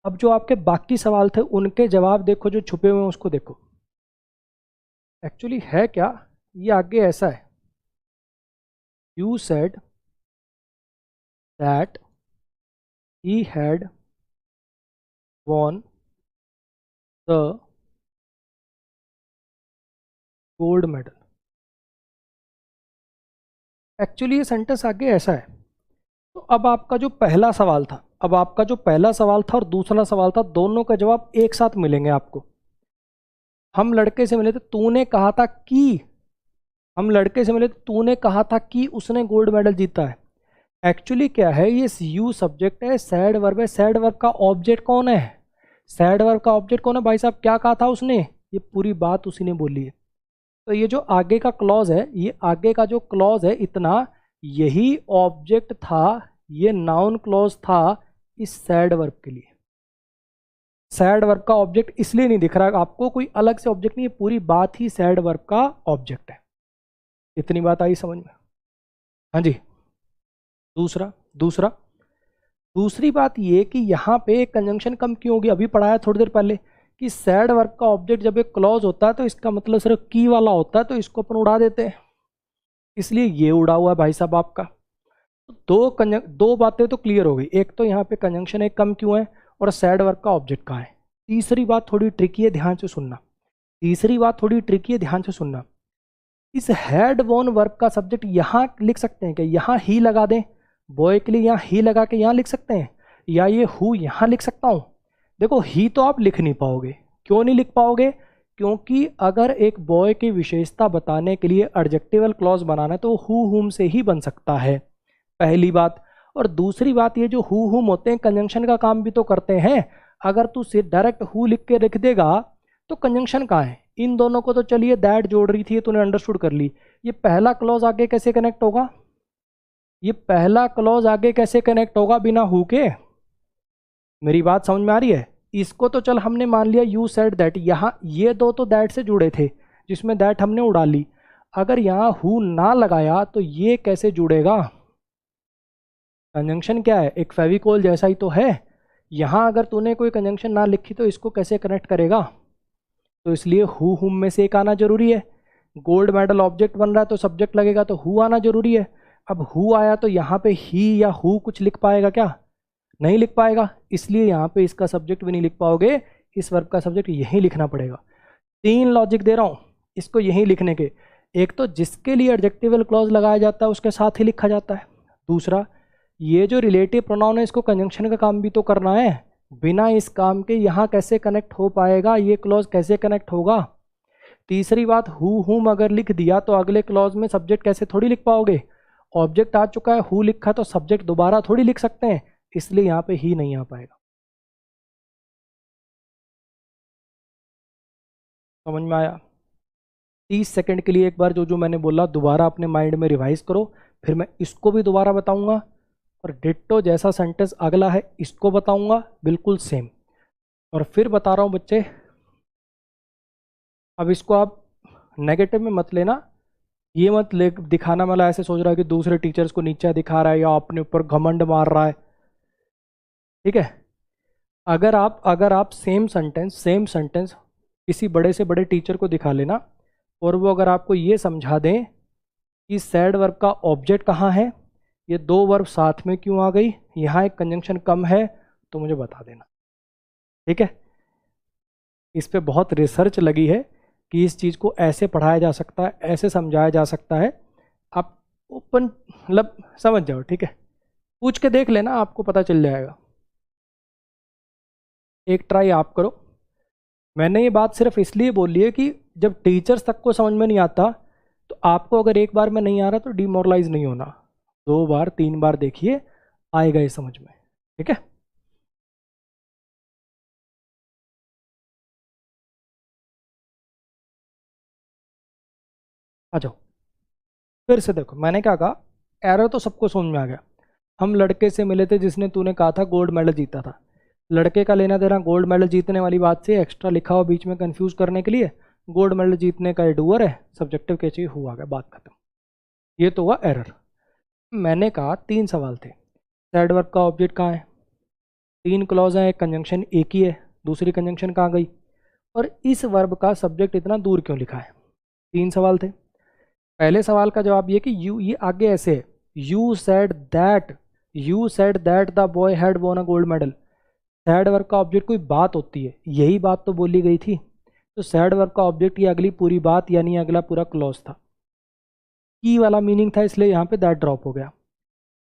अब जो आपके बाकी सवाल थे उनके जवाब देखो, जो छुपे हुए हैं उसको देखो। एक्चुअली है क्या, ये आगे ऐसा है, you said that he had won the gold medal. Actually ये सेंटेंस आगे ऐसा है। तो अब आपका जो पहला सवाल था, अब आपका जो पहला सवाल था और दूसरा सवाल था, दोनों का जवाब एक साथ मिलेंगे आपको। हम लड़के से मिले थे, तूने कहा था कि, हम लड़के से मिले तो तूने कहा था कि उसने गोल्ड मेडल जीता है। एक्चुअली क्या है, ये यू सब्जेक्ट है, सैड वर्ब है। सैड वर्ब का ऑब्जेक्ट कौन है? सैड वर्ब का ऑब्जेक्ट कौन है भाई साहब? क्या कहा था उसने? ये पूरी बात उसी ने बोली है। तो ये जो आगे का क्लॉज है, ये आगे का जो क्लॉज है इतना, यही ऑब्जेक्ट था, ये नाउन क्लॉज था इस सैड वर्ब के लिए। सैड वर्ब का ऑब्जेक्ट इसलिए नहीं दिख रहा आपको, कोई अलग से ऑब्जेक्ट नहीं, ये पूरी बात ही सैड वर्ब का ऑब्जेक्ट है। इतनी बात आई समझ में? हाँ जी। दूसरा दूसरा दूसरी बात ये कि यहाँ पे कंजंक्शन कम क्यों होगी? अभी पढ़ाया थोड़ी देर पहले कि सैड वर्ब का ऑब्जेक्ट जब एक क्लॉज होता है तो इसका मतलब सिर्फ की वाला होता है, तो इसको अपन उड़ा देते हैं, इसलिए ये उड़ा हुआ है भाई साहब आपका। दो बातें तो क्लियर हो गई। एक तो यहाँ पे कंजंक्शन एक कम क्यों है, और सैड वर्ब का ऑब्जेक्ट कहाँ है। तीसरी बात थोड़ी ट्रिकी है, ध्यान से सुनना। तीसरी बात थोड़ी ट्रिकी है, ध्यान से सुनना। इस हैड वॉन वर्ब का सब्जेक्ट यहाँ लिख सकते हैं क्या? यहाँ ही लगा दें, बॉय के लिए यहाँ ही लगा के यहाँ लिख सकते हैं, या ये हु यहाँ लिख सकता हूँ? देखो ही तो आप लिख नहीं पाओगे। क्यों नहीं लिख पाओगे? क्योंकि अगर एक बॉय की विशेषता बताने के लिए एडजेक्टिवल क्लॉज बनाना है तो हु हुम से ही बन सकता है, पहली बात। और दूसरी बात, ये जो हु हुम होते हैं कंजंक्शन का काम भी तो करते हैं। अगर तू सिर्फ डायरेक्ट हु लिख के रख देगा तो कंजंक्शन कहाँ है? इन दोनों को तो चलिए दैट जोड़ रही थी, तूने अंडरस्टूड कर ली। ये पहला क्लॉज आगे कैसे कनेक्ट होगा? ये पहला क्लॉज आगे कैसे कनेक्ट होगा बिना हु के? मेरी बात समझ में आ रही है? इसको तो चल हमने मान लिया यू सेड दैट, यहाँ ये दो तो दैट से जुड़े थे जिसमें दैट हमने उड़ा ली। अगर यहाँ हु ना लगाया तो ये कैसे जुड़ेगा? कंजंक्शन क्या है, एक फेविकोल जैसा ही तो है। यहाँ अगर तूने कोई कंजंक्शन ना लिखी तो इसको कैसे कनेक्ट करेगा? तो इसलिए हु हुम में से एक आना जरूरी है। गोल्ड मेडल ऑब्जेक्ट बन रहा है तो सब्जेक्ट लगेगा, तो हु आना जरूरी है। अब हु आया तो यहाँ पे ही या हु कुछ लिख पाएगा क्या? नहीं लिख पाएगा, इसलिए यहाँ पे इसका सब्जेक्ट भी नहीं लिख पाओगे, इस वर्ब का सब्जेक्ट यहीं लिखना पड़ेगा। 3 लॉजिक दे रहा हूँ इसको यहीं लिखने के। एक तो जिसके लिए एडजेक्टिवल क्लॉज लगाया जाता है उसके साथ ही लिखा जाता है। दूसरा, ये जो रिलेटिव प्रोनाउन है इसको कंजंक्शन का काम भी तो करना है, बिना इस काम के यहाँ कैसे कनेक्ट हो पाएगा, ये क्लॉज कैसे कनेक्ट होगा? तीसरी बात, हु हुम अगर लिख दिया तो अगले क्लॉज में सब्जेक्ट कैसे थोड़ी लिख पाओगे? ऑब्जेक्ट आ चुका है, हु लिखा तो सब्जेक्ट दोबारा थोड़ी लिख सकते हैं, इसलिए यहाँ पे ही नहीं आ पाएगा। समझ में आया? 30 सेकंड के लिए एक बार जो जो मैंने बोला दोबारा अपने माइंड में रिवाइज करो, फिर मैं इसको भी दोबारा बताऊंगा और डिट्टो जैसा सेंटेंस अगला है इसको बताऊंगा बिल्कुल सेम। और फिर बता रहा हूँ बच्चे, अब इसको आप नेगेटिव में मत लेना, ये मत ले दिखाना मतलब ऐसे सोच रहा है कि दूसरे टीचर्स को नीचा दिखा रहा है या अपने ऊपर घमंड मार रहा है, ठीक है? अगर आप सेम सेंटेंस किसी बड़े से बड़े टीचर को दिखा लेना और वो अगर आपको ये समझा दें कि सैड वर्ब का ऑब्जेक्ट कहाँ है, ये 2 वर्ब साथ में क्यों आ गई, यहाँ एक कंजंक्शन कम है, तो मुझे बता देना, ठीक है? इस पे बहुत रिसर्च लगी है कि इस चीज़ को ऐसे पढ़ाया जा सकता है, ऐसे समझाया जा सकता है। आप ओपन मतलब समझ जाओ, ठीक है? पूछ के देख लेना, आपको पता चल जाएगा। एक ट्राई आप करो। मैंने ये बात सिर्फ इसलिए बोली है कि जब टीचर्स तक को समझ में नहीं आता तो आपको अगर एक बार में नहीं आ रहा तो डिमोरलाइज नहीं होना, 2 बार 3 बार देखिए, आएगा ये समझ में, ठीक है? आ जाओ फिर से देखो, मैंने क्या कहा, एरर तो सबको समझ में आ गया। हम लड़के से मिले थे जिसने तूने कहा था गोल्ड मेडल जीता था, लड़के का लेना देना गोल्ड मेडल जीतने वाली बात से एक्स्ट्रा लिखा हुआ बीच में कंफ्यूज करने के लिए, गोल्ड मेडल जीतने का डूअर है, सब्जेक्टिव क्या चाहिए, हुआ गया, बात खत्म। ये तो हुआ एरर। मैंने कहा 3 सवाल थे, सैड वर्ब का ऑब्जेक्ट कहाँ है, 3 क्लॉज हैं, एक कंजंक्शन एक ही है, दूसरी कंजंक्शन कहाँ गई, और इस वर्ब का सब्जेक्ट इतना दूर क्यों लिखा है। 3 सवाल थे। पहले सवाल का जवाब ये कि ये आगे ऐसे है, you said that the boy had von a gold medal. Sad verb का ऑब्जेक्ट कोई बात होती है, यही बात तो बोली गई थी, तो सैड वर्ब का ऑब्जेक्ट ये अगली पूरी बात यानी अगला पूरा क्लॉज था, की वाला मीनिंग था, इसलिए यहाँ पे दैट ड्रॉप हो गया।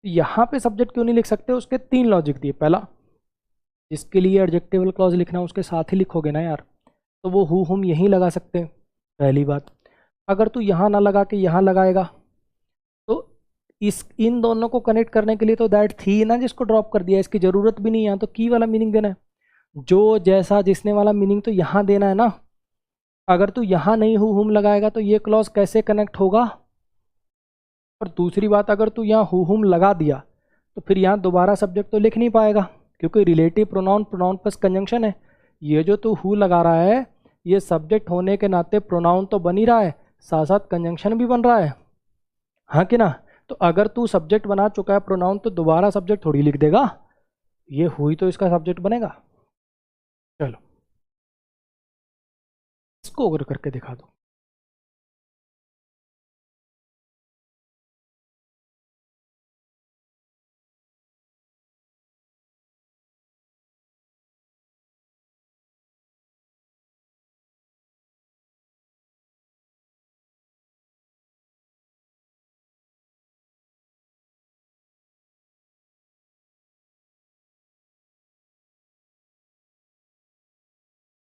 यहाँ पे सब्जेक्ट क्यों नहीं लिख सकते, उसके 3 लॉजिक दिए। पहला, जिसके लिए एडजेक्टिवल क्लॉज लिखना उसके साथ ही लिखोगे ना यार, तो वो हु हुम यहीं लगा सकते हैं, पहली बात। अगर तू यहाँ ना लगा के यहाँ लगाएगा तो इन दोनों को कनेक्ट करने के लिए तो दैट थी ना जिसको ड्रॉप कर दिया, इसकी ज़रूरत भी नहीं है, यहाँ तो की वाला मीनिंग देना है, जो जैसा जिसने वाला मीनिंग तो यहाँ देना है ना। अगर तू यहाँ नहीं हु हुम लगाएगा तो ये क्लॉज कैसे कनेक्ट होगा। और दूसरी बात, अगर तू यहाँ हु हुम लगा दिया तो फिर यहाँ दोबारा सब्जेक्ट तो लिख नहीं पाएगा, क्योंकि रिलेटिव प्रोनाउन प्लस कंजंक्शन है। ये जो तू हु लगा रहा है ये सब्जेक्ट होने के नाते प्रोनाउन तो बन ही रहा है, साथ साथ कंजंक्शन भी बन रहा है, हाँ कि ना? तो अगर तू सब्जेक्ट बना चुका है प्रोनाउन तो दोबारा सब्जेक्ट थोड़ी लिख देगा, ये हुई तो इसका सब्जेक्ट बनेगा। चलो इसको अगर करके दिखा दो।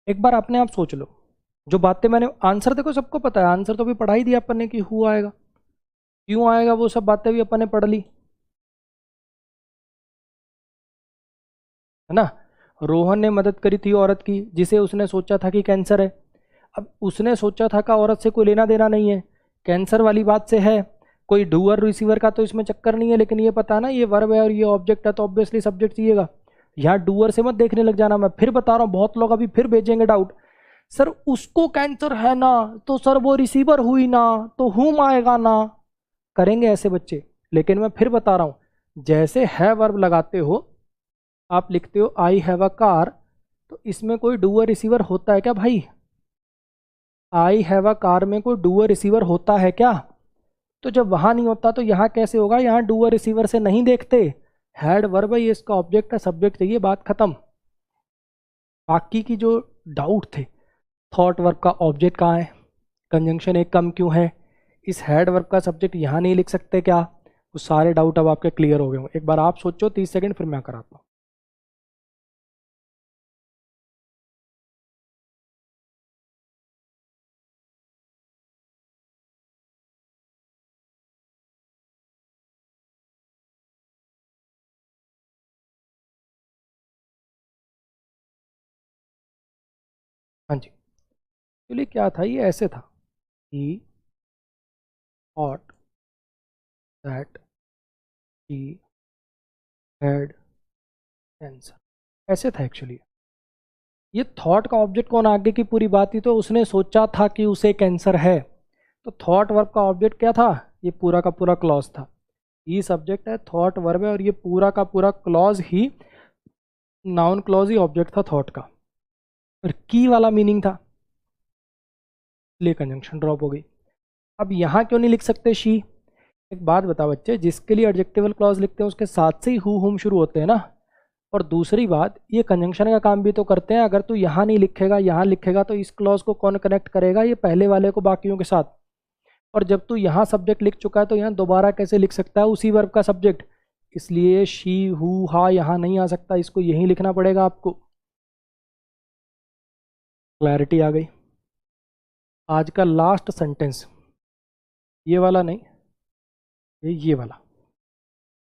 एक बार अपने आप सोच लो, जो बातें मैंने, आंसर देखो सबको पता है, आंसर तो भी पढ़ा ही दिया अपन ने कि हु आएगा, क्यों आएगा वो सब बातें भी अपन ने पढ़ ली, है ना? रोहन ने मदद करी थी औरत की जिसे उसने सोचा था कि कैंसर है। अब उसने सोचा था का औरत से कोई लेना देना नहीं है, कैंसर वाली बात से है, कोई डूअर रिसीवर का तो इसमें चक्कर नहीं है, लेकिन ये पता है ना ये वर्ब है और ये ऑब्जेक्ट है तो ऑब्वियसली सब्जेक्ट चाहिएगा। यहाँ डूअर से मत देखने लग जाना, मैं फिर बता रहा हूँ, बहुत लोग अभी फिर भेजेंगे डाउट, सर उसको कैंसर है ना, तो सर वो रिसीवर हुई ना, तो हुम आएगा ना, करेंगे ऐसे बच्चे। लेकिन मैं फिर बता रहा हूँ, जैसे है वर्ब लगाते हो, आप लिखते हो आई हैव अ कार, तो इसमें कोई डूअर रिसीवर होता है क्या भाई? आई हैव अ कार में कोई डूअर रिसीवर होता है क्या? तो जब वहां नहीं होता तो यहाँ कैसे होगा? यहाँ डूअर रिसीवर से नहीं देखते, हैड वर्ब है, ये इसका ऑब्जेक्ट है, सब्जेक्ट चाहिए, बात खत्म। बाकी की जो डाउट थे, थॉट वर्ब का ऑब्जेक्ट कहाँ है, कंजंक्शन एक कम क्यों है, इस हेड वर्ब का सब्जेक्ट यहाँ नहीं लिख सकते क्या, वो सारे डाउट अब आपके क्लियर हो गए हों। एक बार आप सोचो 30 सेकंड, फिर मैं कराता हूँ। हाँ जी, एक्चुअली क्या था, ये ऐसे था, ही thought that he had cancer, ऐसे था एक्चुअली। ये थॉट का ऑब्जेक्ट कौन, आगे की पूरी बात ही तो उसने सोचा था कि उसे कैंसर है, तो थॉट वर्ब का ऑब्जेक्ट क्या था, ये पूरा का पूरा क्लॉज था। ये सब्जेक्ट है, थॉट वर्ब है, और ये पूरा का पूरा क्लॉज ही नाउन क्लॉज ही ऑब्जेक्ट था थॉट का, और की वाला मीनिंग था, इसलिए कंजंक्शन ड्रॉप हो गई। अब यहाँ क्यों नहीं लिख सकते शी? एक बात बता बच्चे, जिसके लिए एडजेक्टिवल क्लॉज लिखते हैं उसके साथ से ही हु हुम शुरू होते हैं ना। और दूसरी बात, ये कंजंक्शन का काम भी तो करते हैं, अगर तू यहाँ नहीं लिखेगा यहाँ लिखेगा तो इस क्लॉज को कौन कनेक्ट करेगा, ये पहले वाले को बाकियों के साथ। और जब तू यहाँ सब्जेक्ट लिख चुका है तो यहाँ दोबारा कैसे लिख सकता है उसी वर्ब का सब्जेक्ट, इसलिए शी हु हा यहाँ नहीं आ सकता, इसको यहीं लिखना पड़ेगा आपको। क्लैरिटी आ गई? आज का लास्ट सेंटेंस, ये वाला नहीं, ये वाला,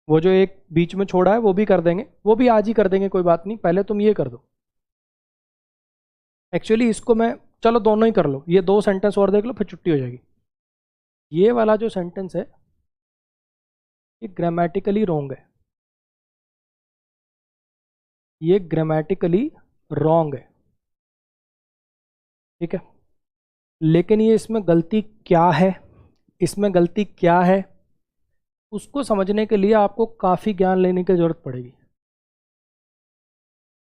वो जो एक बीच में छोड़ा है वो भी कर देंगे, वो भी आज ही कर देंगे, कोई बात नहीं, पहले तुम ये कर दो। एक्चुअली इसको मैं, चलो दोनों ही कर लो, ये 2 सेंटेंस और देख लो फिर छुट्टी हो जाएगी। ये वाला जो सेंटेंस है ये ग्रामेटिकली रॉन्ग है, ये ग्रामेटिकली रॉन्ग है, ठीक है। लेकिन ये इसमें गलती क्या है, इसमें गलती क्या है उसको समझने के लिए आपको काफ़ी ज्ञान लेने की ज़रूरत पड़ेगी।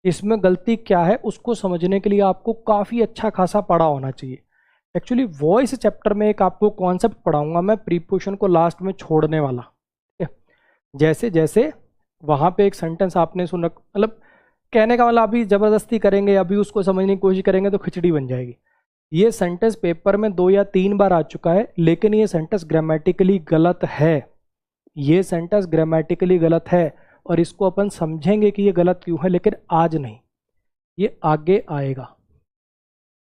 इसमें गलती क्या है उसको समझने के लिए आपको काफ़ी अच्छा खासा पढ़ा होना चाहिए। एक्चुअली वॉइस चैप्टर में एक आपको कॉन्सेप्ट पढ़ाऊंगा मैं, प्रीपोजिशन को लास्ट में छोड़ने वाला, ठीक है। जैसे जैसे वहाँ पे एक सेंटेंस आपने सुना, मतलब कहने का मतलब अभी ज़बरदस्ती करेंगे, अभी उसको समझने की कोशिश करेंगे तो खिचड़ी बन जाएगी। ये सेंटेंस पेपर में 2 या 3 बार आ चुका है, लेकिन ये सेंटेंस ग्रामेटिकली गलत है, ये सेंटेंस ग्रामेटिकली गलत है, और इसको अपन समझेंगे कि ये गलत क्यों है, लेकिन आज नहीं, ये आगे आएगा।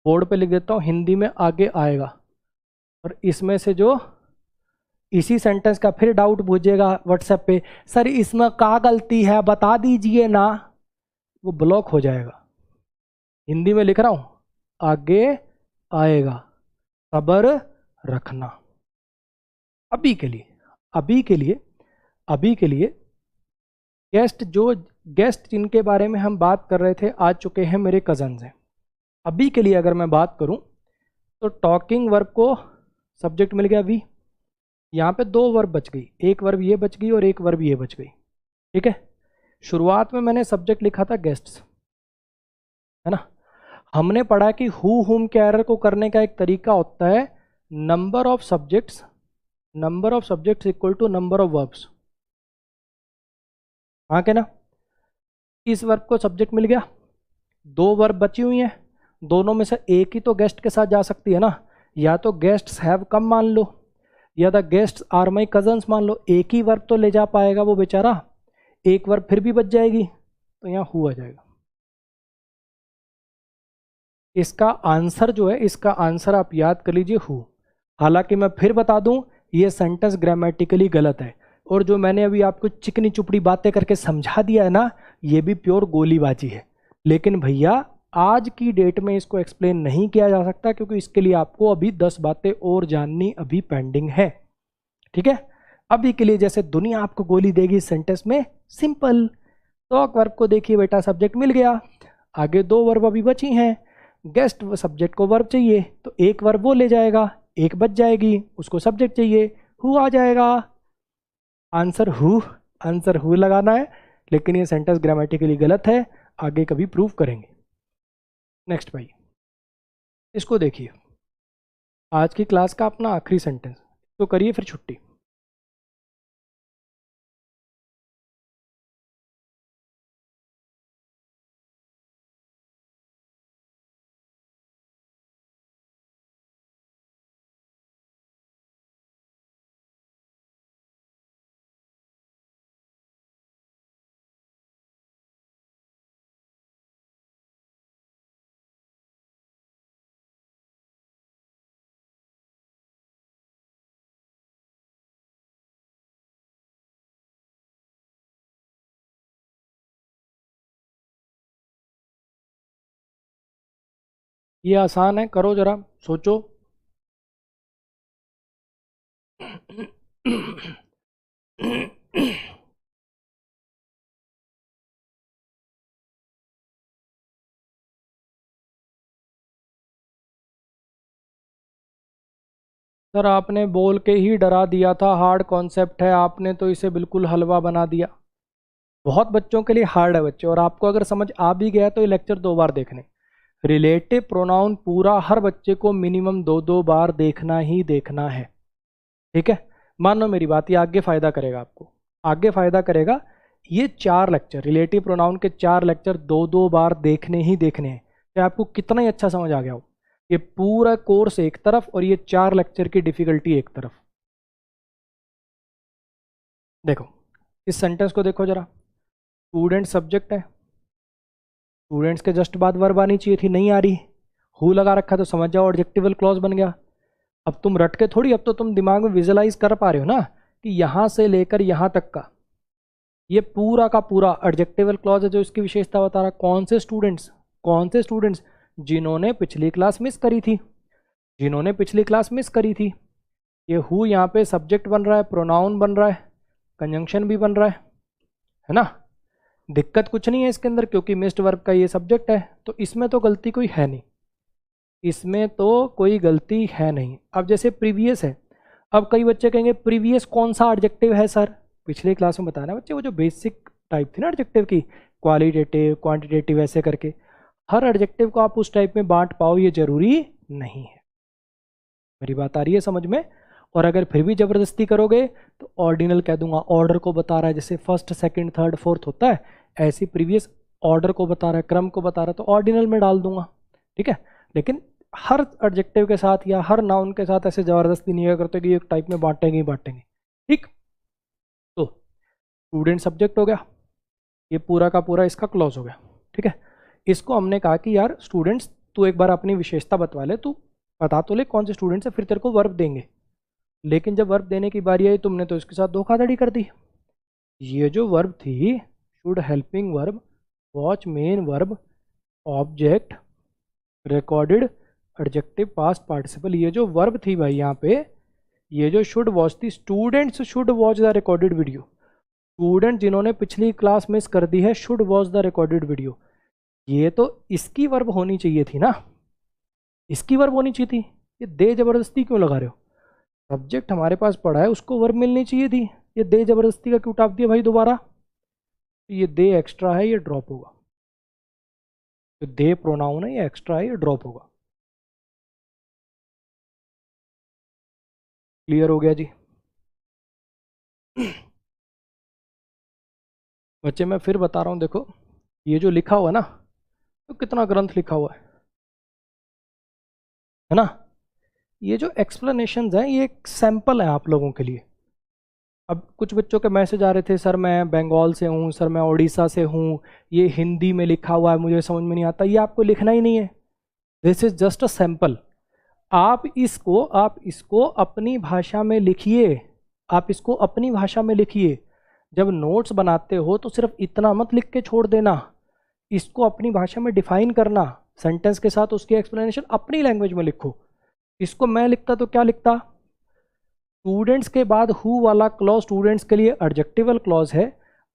बोर्ड पे लिख देता हूँ, हिंदी में आगे आएगा। और इसमें से जो इसी सेंटेंस का फिर डाउट पूछेगा व्हाट्सएप पे, सर इसमें क्या गलती है बता दीजिए ना, वो ब्लॉक हो जाएगा। हिंदी में लिख रहा हूँ, आगे आएगा, सब्र रखना। अभी के लिए, अभी के लिए, अभी के लिए गेस्ट जिनके बारे में हम बात कर रहे थे आ चुके हैं, मेरे कजन्स हैं। अभी के लिए अगर मैं बात करूं तो टॉकिंग वर्ब को सब्जेक्ट मिल गया वी, यहाँ पे 2 वर्ब बच गई, एक वर्ब ये बच गई और एक वर्ब ये बच गई, ठीक है। शुरुआत में मैंने सब्जेक्ट लिखा था गेस्ट्स, है ना। हमने पढ़ा कि हु हुम के एरर को करने का एक तरीका होता है, number of subjects equal to number of verbs, हाँ क्या ना। इस वर्ब को सब्जेक्ट मिल गया, 2 वर्ब बची हुई हैं, दोनों में से एक ही तो गेस्ट के साथ जा सकती है ना, या तो गेस्ट्स हैव कम मान लो या the guests are my cousins मान लो, एक ही वर्ब तो ले जा पाएगा वो बेचारा, एक वर्ब फिर भी बच जाएगी, तो यहाँ हु आ जाएगा। इसका आंसर जो है, इसका आंसर आप याद कर लीजिए हु। हालांकि मैं फिर बता दूं, ये सेंटेंस ग्रामेटिकली गलत है, और जो मैंने अभी आपको चिकनी चुपड़ी बातें करके समझा दिया है ना, ये भी प्योर गोलीबाजी है। लेकिन भैया आज की डेट में इसको एक्सप्लेन नहीं किया जा सकता, क्योंकि इसके लिए आपको अभी 10 बातें और जाननी अभी पेंडिंग है, ठीक है। अभी के लिए जैसे दुनिया आपको गोली देगी इस सेंटेंस में, सिंपल, टॉक वर्ब को देखिए बेटा, सब्जेक्ट मिल गया, आगे 2 वर्ब अभी बची हैं। गेस्ट सब्जेक्ट को वर्ब चाहिए तो एक वर्ब वो ले जाएगा, एक बच जाएगी, उसको सब्जेक्ट चाहिए, हु आ जाएगा। आंसर हु लगाना है, लेकिन ये सेंटेंस ग्रामेटिकली गलत है, आगे कभी प्रूव करेंगे। नेक्स्ट भाई, इसको देखिए, आज की क्लास का अपना आखिरी सेंटेंस, तो करिए फिर छुट्टी। ये आसान है, करो जरा, सोचो। सर आपने बोल के ही डरा दिया था, हार्ड कॉन्सेप्ट है, आपने तो इसे बिल्कुल हलवा बना दिया। बहुत बच्चों के लिए हार्ड है बच्चे, और आपको अगर समझ आ भी गया तो ये लेक्चर 2 बार देखने। रिलेटिव प्रोनाउन पूरा हर बच्चे को मिनिमम 2 बार देखना ही देखना है, ठीक है। मानो मेरी बात, ये आगे फ़ायदा करेगा आपको, आगे फ़ायदा करेगा। ये 4 लेक्चर, रिलेटिव प्रोनाउन के 4 लेक्चर 2 बार देखने ही देखने हैं, चाहे आपको कितना ही अच्छा समझ आ गया हो। ये पूरा कोर्स एक तरफ और ये 4 लेक्चर की डिफ़िकल्टी एक तरफ। देखो इस सेंटेंस को देखो जरा, स्टूडेंट सब्जेक्ट है, स्टूडेंट्स के जस्ट बाद वर्ब आनी चाहिए थी, नहीं आ रही, हु लगा रखा तो समझ जाओ एडजेक्टिवल क्लॉज बन गया। अब तुम रट के थोड़ी, अब तो तुम दिमाग में विजुअलाइज कर पा रहे हो ना कि यहाँ से लेकर यहाँ तक का ये पूरा का पूरा एडजेक्टिवल क्लॉज है जो इसकी विशेषता बता रहा है। कौन से स्टूडेंट्स, कौन से स्टूडेंट्स? जिन्होंने पिछली क्लास मिस करी थी, जिन्होंने पिछली क्लास मिस करी थी। ये हु यहाँ पे सब्जेक्ट बन रहा है, प्रोनाउन बन रहा है, कंजंक्शन भी बन रहा है ना। दिक्कत कुछ नहीं है इसके अंदर, क्योंकि मिस्ड वर्ब का ये सब्जेक्ट है, तो इसमें तो गलती कोई है नहीं, इसमें तो कोई गलती है नहीं। अब जैसे प्रीवियस है, अब कई बच्चे कहेंगे प्रीवियस कौन सा एडजेक्टिव है सर? पिछले क्लास में बताना बच्चे, वो जो बेसिक टाइप थी ना एडजेक्टिव की, क्वालिटेटिव, क्वांटिटेटिव, ऐसे करके हर एडजेक्टिव को आप उस टाइप में बांट पाओ, ये जरूरी नहीं है। मेरी बात आ रही है समझ में? और अगर फिर भी ज़बरदस्ती करोगे तो ऑर्डिनल कह दूंगा, ऑर्डर को बता रहा है, जैसे फर्स्ट सेकंड थर्ड फोर्थ होता है, ऐसे प्रीवियस ऑर्डर को बता रहा है, क्रम को बता रहा है, तो ऑर्डिनल में डाल दूंगा, ठीक है। लेकिन हर एडजेक्टिव के साथ या हर नाउन के साथ ऐसे ज़बरदस्ती नहीं करते कि एक टाइप में बांटेंगे ही बांटेंगे, ठीक। तो स्टूडेंट सब्जेक्ट हो गया, ये पूरा का पूरा इसका क्लॉज हो गया, ठीक है। इसको हमने कहा कि यार स्टूडेंट्स तू एक बार अपनी विशेषता बतवा ले, तू बता तो ले कौन से स्टूडेंट्स है, फिर तेरे को वर्ब देंगे। लेकिन जब वर्ब देने की बारी आई तुमने तो इसके साथ धोखाधड़ी कर दी। ये जो वर्ब थी, should helping verb, watch main verb, object, recorded adjective, past participle, ये जो वर्ब थी भाई यहाँ पे, ये जो शुड वॉच थी, students should watch the recorded video, student जिन्होंने पिछली क्लास मिस कर दी है should watch the recorded video, ये तो इसकी वर्ब होनी चाहिए थी ना, इसकी वर्ब होनी चाहिए थी। ये दे जबरदस्ती क्यों लगा रहे हो? सब्जेक्ट हमारे पास पड़ा है, उसको वर्ब मिलनी चाहिए थी, ये दे जबरदस्ती का क्यों टाप दिया भाई दोबारा? ये दे एक्स्ट्रा है, ये ड्रॉप होगा। तो दे प्रोनाउन है, ये एक्स्ट्रा है, ये ड्रॉप होगा। क्लियर हो गया जी? बच्चे मैं फिर बता रहा हूँ, देखो ये जो लिखा हुआ है ना, तो कितना ग्रंथ लिखा हुआ है ना। ये जो एक्सप्लेनेशंस हैं ये एक सैंपल है आप लोगों के लिए। अब कुछ बच्चों के मैसेज आ रहे थे, सर मैं बंगाल से हूँ, सर मैं उड़ीसा से हूँ, ये हिंदी में लिखा हुआ है, मुझे समझ में नहीं आता। ये आपको लिखना ही नहीं है, this is just a sample. आप इसको अपनी भाषा में लिखिए, आप इसको अपनी भाषा में लिखिए। जब नोट्स बनाते हो तो सिर्फ इतना मत लिख के छोड़ देना, इसको अपनी भाषा में डिफाइन करना, सेंटेंस के साथ उसकी एक्सप्लेनेशन अपनी लैंग्वेज में लिखो। इसको मैं लिखता तो क्या लिखता? स्टूडेंट्स के बाद हु वाला क्लॉज स्टूडेंट्स के लिए एडजेक्टिवल क्लॉज है,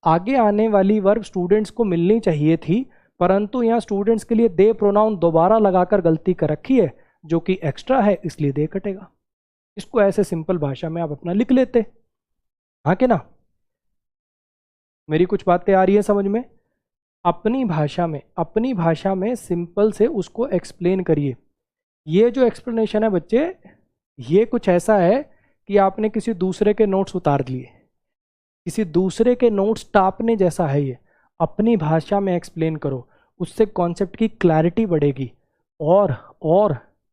आगे आने वाली वर्ब स्टूडेंट्स को मिलनी चाहिए थी, परंतु यहाँ स्टूडेंट्स के लिए दे प्रोनाउन दोबारा लगाकर गलती कर रखी है, जो कि एक्स्ट्रा है, इसलिए दे कटेगा। इसको ऐसे सिंपल भाषा में आप अपना लिख लेते। हाँ कि ना? मेरी कुछ बातें आ रही है समझ में? अपनी भाषा में सिंपल से उसको एक्सप्लेन करिए। ये जो एक्सप्लेनेशन है बच्चे, ये कुछ ऐसा है कि आपने किसी दूसरे के नोट्स उतार लिए, किसी दूसरे के नोट्स टापने जैसा है ये। अपनी भाषा में एक्सप्लेन करो, उससे कॉन्सेप्ट की क्लैरिटी बढ़ेगी। और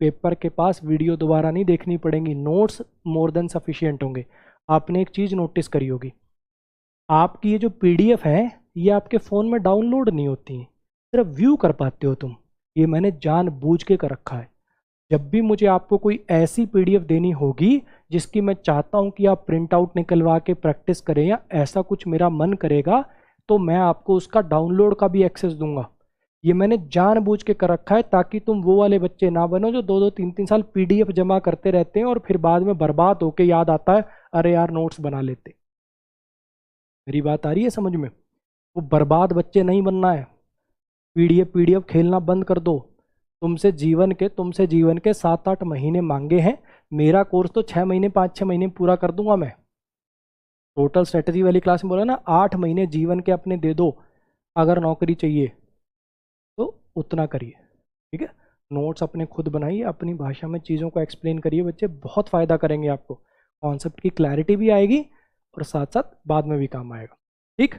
पेपर के पास वीडियो दोबारा नहीं देखनी पड़ेगी, नोट्स मोर देन सफिशिएंट होंगे। आपने एक चीज़ नोटिस करी होगी, आपकी ये जो पीडीएफ है ये आपके फ़ोन में डाउनलोड नहीं होती है, सिर्फ व्यू कर पाते हो तुम। ये मैंने जानबूझ के कर रखा है। जब भी मुझे आपको कोई ऐसी पीडीएफ देनी होगी जिसकी मैं चाहता हूं कि आप प्रिंट आउट निकलवा के प्रैक्टिस करें, या ऐसा कुछ मेरा मन करेगा, तो मैं आपको उसका डाउनलोड का भी एक्सेस दूंगा। ये मैंने जानबूझ के कर रखा है ताकि तुम वो वाले बच्चे ना बनो जो 2-2 3-3 साल पीडीएफ जमा करते रहते हैं और फिर बाद में बर्बाद होके याद आता है अरे यार नोट्स बना लेते। मेरी बात आ रही है समझ में? वो बर्बाद बच्चे नहीं बनना है। पीडीएफ खेलना बंद कर दो। तुमसे जीवन के 7-8 महीने मांगे हैं। मेरा कोर्स तो 6 महीने 5-6 महीने पूरा कर दूंगा मैं। टोटल स्ट्रेटजी वाली क्लास में बोला ना, 8 महीने जीवन के अपने दे दो अगर नौकरी चाहिए तो उतना करिए। ठीक है, नोट्स अपने खुद बनाइए, अपनी भाषा में चीज़ों को एक्सप्लेन करिए। बच्चे बहुत फ़ायदा करेंगे आपको, कॉन्सेप्ट की क्लैरिटी भी आएगी और साथ साथ बाद में भी काम आएगा। ठीक।